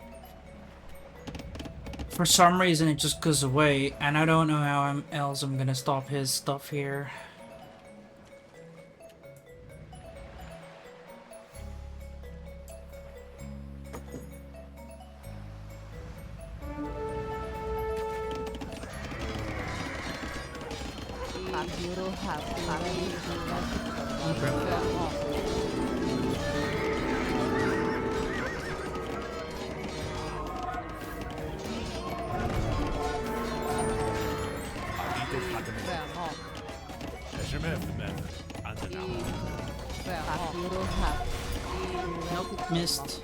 S1: For some reason it just goes away, and I don't know how else I'm gonna stop his stuff here. Nope, missed.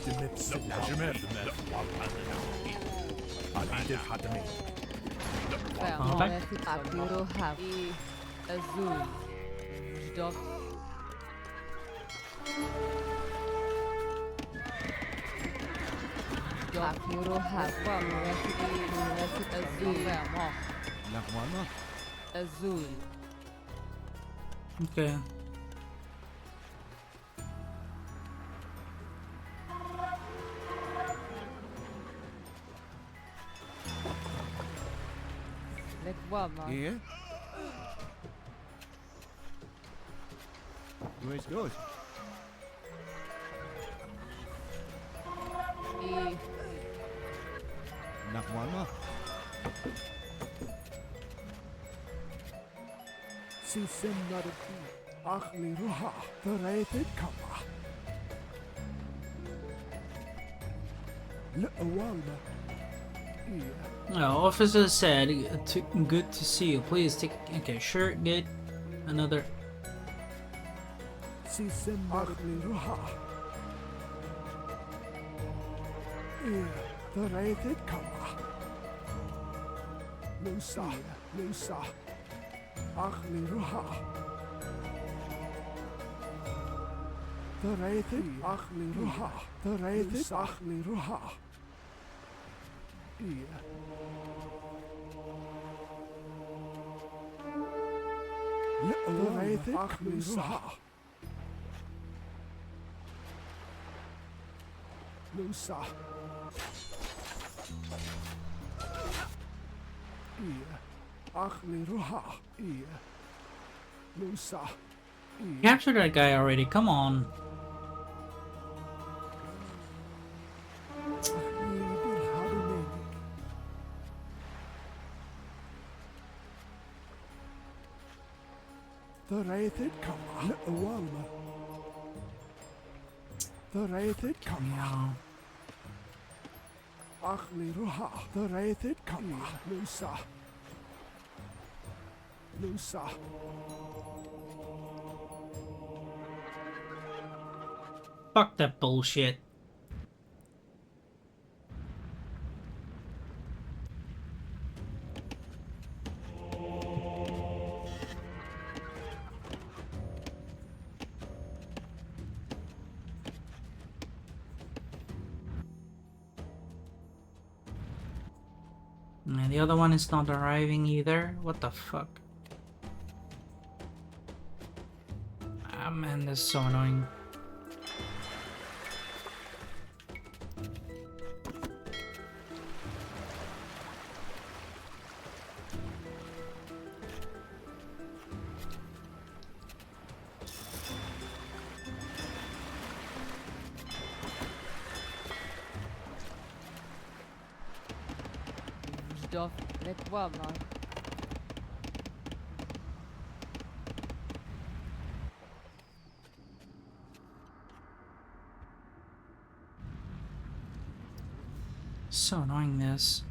S6: Azul. Dot. Azul.
S1: Okay.
S6: Like Walmart.
S3: Yeah? Where's good?
S6: E.
S3: Nach Walmart?
S5: Si sim naar de koe. Ach, liruha. De rijden kan maar. Le walma. Yeah.
S1: Oh, officer said, good to see you. Please take. Okay, sure, good. Another.
S5: Si sim naar de liruha. Yeah. De rijden kan maar. Lusa. Lusa. Ach, liruha. De rijden. Ach, liruha. De rijden. Ach, liruha. Yeah. De rijden. Ach, liruha. Lusa. Yeah. Ach, liruha. Yeah. Lusa. Yeah.
S1: Capture that guy already, come on.
S5: De rijden kan maar. Walma. De rijden kan maar.
S1: Yeah.
S5: Ach, liruha. De rijden kan maar. Lusa. Lusa.
S1: Fuck that bullshit. And the other one is not arriving either. What the fuck? Ah man, this is so annoying.
S6: Stuff like Walmart.
S1: So annoying this.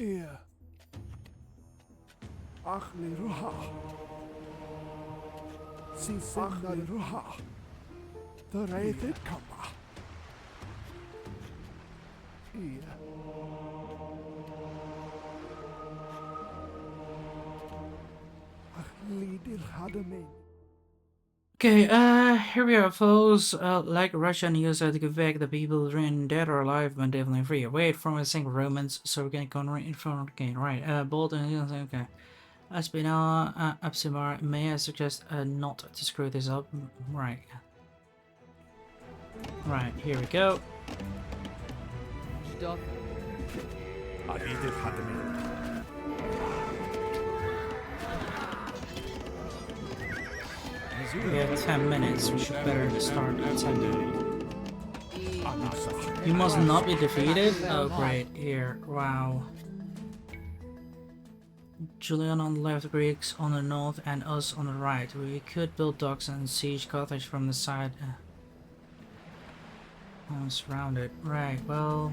S5: إيه أخلي روحا أخلي روحا تريت كما إيه أخلي دير خدمين.
S1: Okay, here we are, folks. Like Russian used to convict the people written dead or alive when definitely free. Wait from a single Romans, so we're gonna go right in front again, right? Bold and okay. Aspinall, Absimar, may I suggest not to screw this up? Right. Right, here we go.
S6: Stop.
S4: علي دير خدمين.
S1: We have 10 minutes, we should better start attending. You must not be defeated? Oh great, here, wow. Julian on the left, Greeks on the north, and us on the right. We could build docks and siege Carthage from the side. I'm surrounded. Right, well...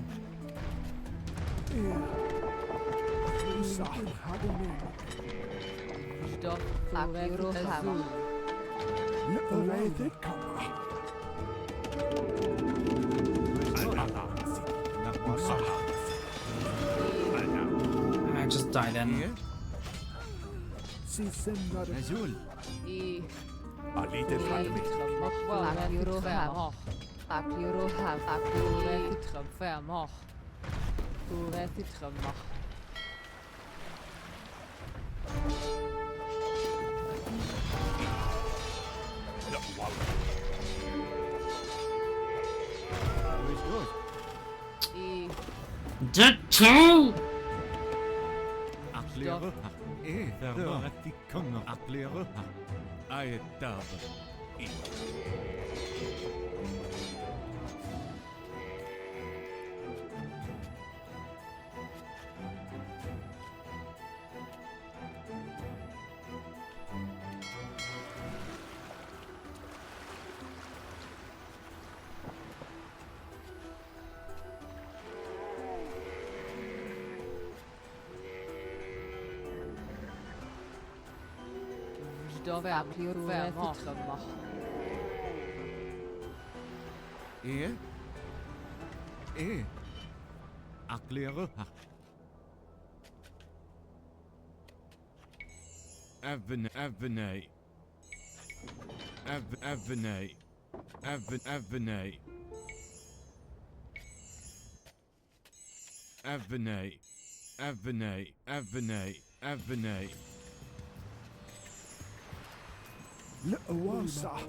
S5: إيه أخلي دير خدمين.
S6: Stop. Azul.
S5: تريت كما
S1: I just died then.
S4: نزول.
S6: إيه.
S4: علي دير خدمين. لا والله. Who's good?
S1: Dead too!
S3: عقليرها إيه ثروتي كم عقليرها آية دابر إيه إيه إيه عقليرها أبناي أبناي أبناي أبناي أبناي أبناي أبناي أبناي
S5: لا واسع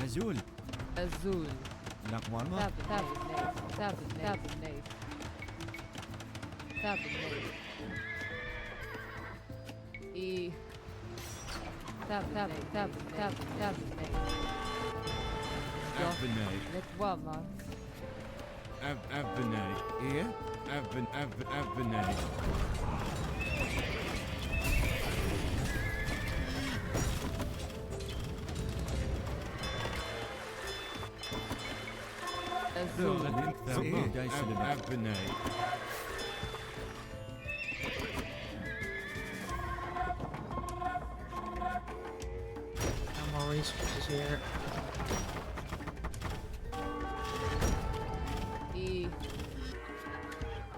S4: نزول.
S6: Azul.
S4: لا والله.
S6: E.
S3: أبناي
S6: Let one
S3: أبناي إيه أبناي
S6: Azul.
S3: أبناي
S1: here.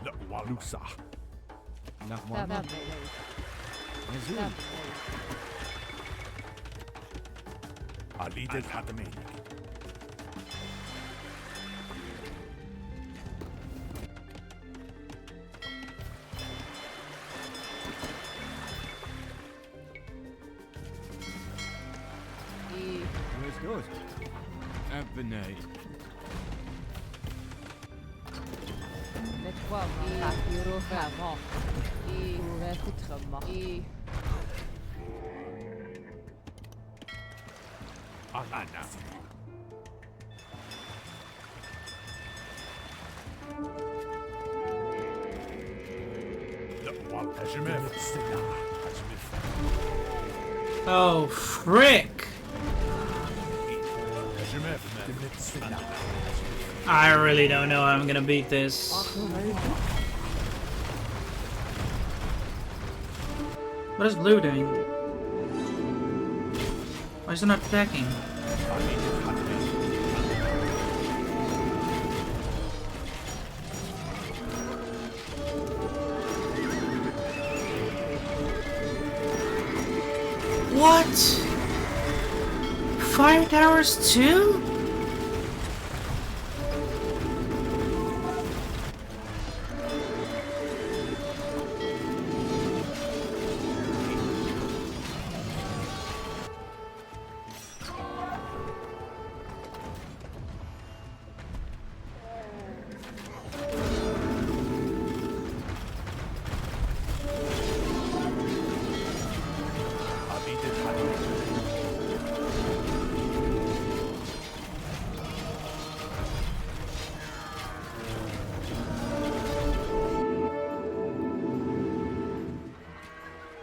S4: لا والوسع
S6: تابعي تابعي
S4: عليد الحتمين
S3: Where's good? Abney.
S6: نتوام يروح ما ولا تتخمى
S4: أنا لا والهجمة السلاح هجمة
S1: Oh, frick!
S4: هجمة السلاح
S1: I really don't know how I'm gonna beat this. What is blue doing? Why is it not attacking? What? Fire towers too?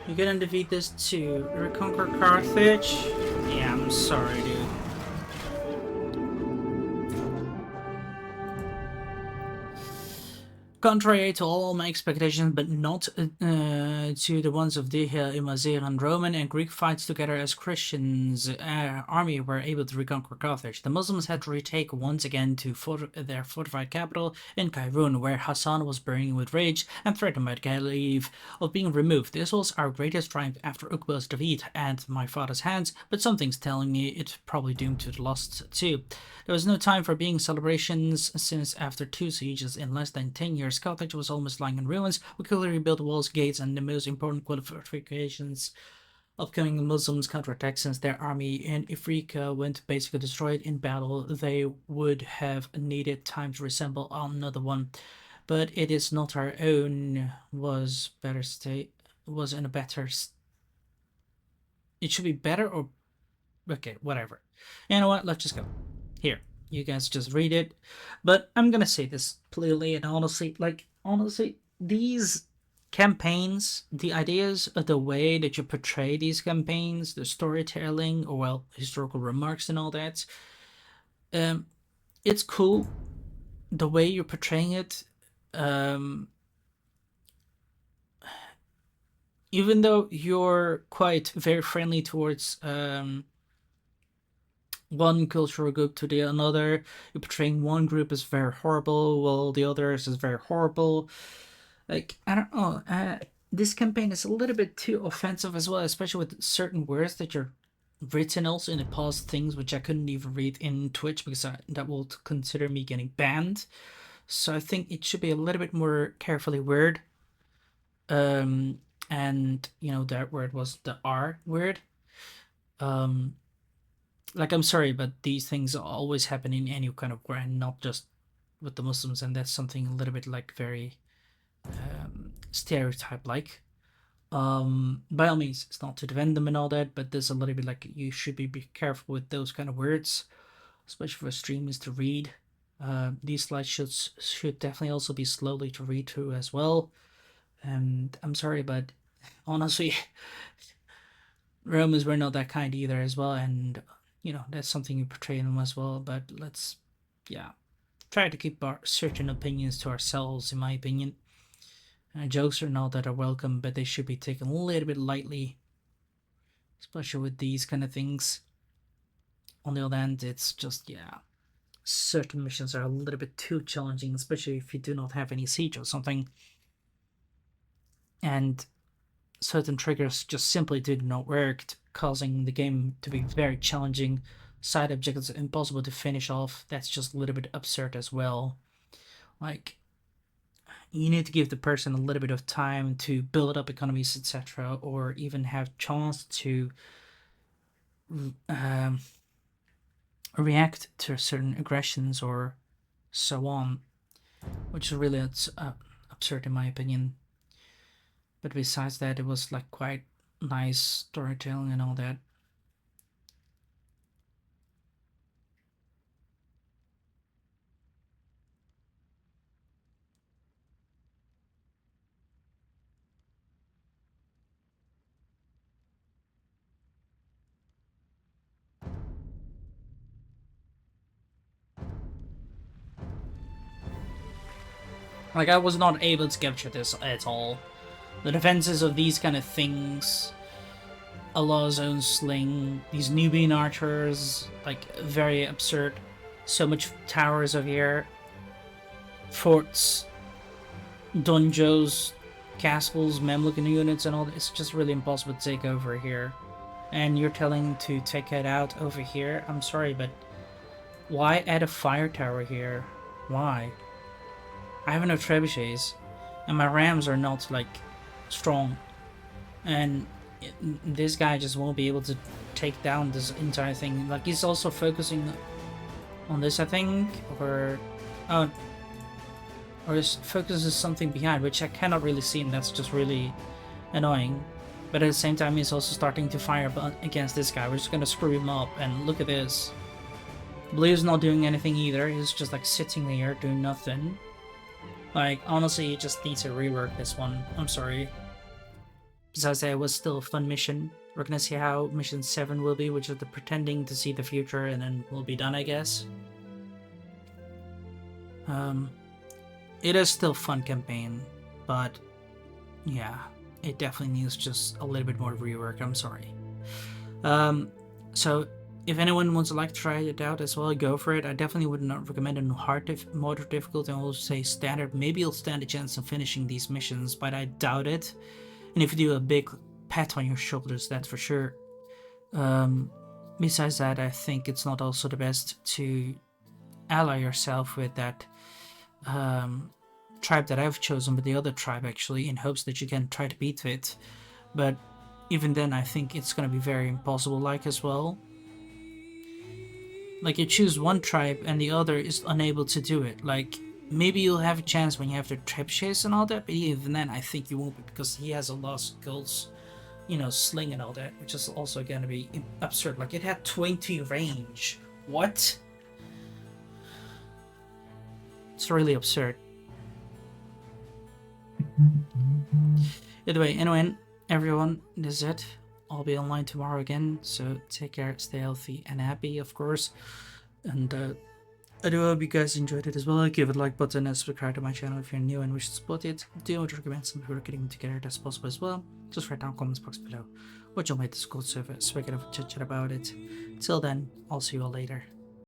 S1: You gonna defeat this too? Reconquer Carthage? Yeah, I'm sorry, dude. Contrary to all my expectations, but not to the ones of Dihya, Imazir, and Roman and Greek fights together as Christians' army were able to reconquer Carthage. The Muslims had to retake once again to their fortified capital in Cairun, where Hassan was burning with rage and threatened by the Caliph of being removed. This was our greatest triumph after Uqba's defeat at my father's hands, but something's telling me it's probably doomed to the lost too. There was no time for being celebrations, since after 2 sieges in less than 10 years, Carthage was almost lying in ruins. We quickly rebuilt walls, gates, and the most important fortifications. Upcoming Muslims counterattack, since their army in Ifriqiya went basically destroyed in battle. They would have needed time to reassemble another one, but it is not our own. Was in a better. It should be better or okay, whatever. You know what? Let's just go. Here, you guys just read it. But I'm gonna say this clearly and honestly, these campaigns, the ideas of the way that you portray these campaigns, the storytelling, or well, historical remarks and all that, it's cool. The way you're portraying it, even though you're quite very friendly towards one cultural group to the another, you're portraying one group as very horrible while the others is very horrible. Like, I don't know, this campaign is a little bit too offensive as well, especially with certain words that you're written also in the past things which I couldn't even read in Twitch because that will consider me getting banned. So I think it should be a little bit more carefully worded. And you know, that word was the R word. Like, I'm sorry, but these things always happen in any kind of war and not just with the Muslims, and that's something a little bit like very stereotype like. By all means, it's not to defend them and all that, but there's a little bit like you should be careful with those kind of words, especially for streamers to read. These slides should definitely also be slowly to read through as well. And I'm sorry, but honestly, Romans were not that kind either as well, and you know, that's something you portray them as well. But let's, yeah, try to keep our certain opinions to ourselves, in my opinion. Jokes are not that are welcome, but they should be taken a little bit lightly, especially with these kind of things. on the other hand, it's just, yeah, certain missions are a little bit too challenging, especially if you do not have any siege or something. And certain triggers just simply did not work, causing the game to be very challenging. Side objectives impossible to finish off. That's just a little bit absurd as well. Like, you need to give the person a little bit of time to build up economies, etc., or even have chance to react to certain aggressions or so on, which is really absurd in my opinion. But besides that, it was like quite nice storytelling and all that. Like, I was not able to capture this at all. The defenses of these kind of things, Allah's own sling, these Nubian archers, like, very absurd. So much towers over here, forts, donjos, castles, Mamluk units, and all that. It's just really impossible to take over here. And you're telling to take it out over here? I'm sorry, but why add a fire tower here? Why? I have no trebuchets, and my rams are not, like, strong. And this guy just won't be able to take down this entire thing. Like, he's also focusing on this, I think, or his focus is something behind, which I cannot really see, and that's just really annoying. But at the same time, he's also starting to fire against this guy. We're just gonna screw him up, and look at this. Blue's not doing anything either. He's just like sitting there doing nothing. Like, honestly, you just need to rework this one. I'm sorry. Besides that, it was still a fun mission. We're gonna see how mission 7 will be, which is the pretending to see the future, and then we'll be done, I guess. It is still a fun campaign, but yeah, it definitely needs just a little bit more rework. I'm sorry. So if anyone wants to like try it out as well, go for it. I definitely would not recommend a hard mode of difficulty. I will say standard. Maybe you'll stand a chance of finishing these missions, but I doubt it. And if you do, a big pat on your shoulders, that's for sure. Besides that, I think it's not also the best to ally yourself with that tribe that I've chosen, with the other tribe actually, in hopes that you can try to beat it. But even then, I think it's gonna be very impossible-like as well. Like, you choose one tribe and the other is unable to do it. Like, maybe you'll have a chance when you have the trebuchets and all that, but even then I think you won't be, because he has a lot of skills, you know, sling and all that, which is also gonna be absurd. Like, it had 20 range. What? It's really absurd. Either way, anyway, everyone, this is it. I'll be online tomorrow again, so take care, stay healthy and happy, of course. And I do hope you guys enjoyed it as well. Give it a like button and subscribe to my channel if you're new and wish to support it. Do you want to recommend some people getting together as possible as well? Just write down in the comments box below what you'll make the Discord server so we can have a chit chat about it. Till then, I'll see you all later.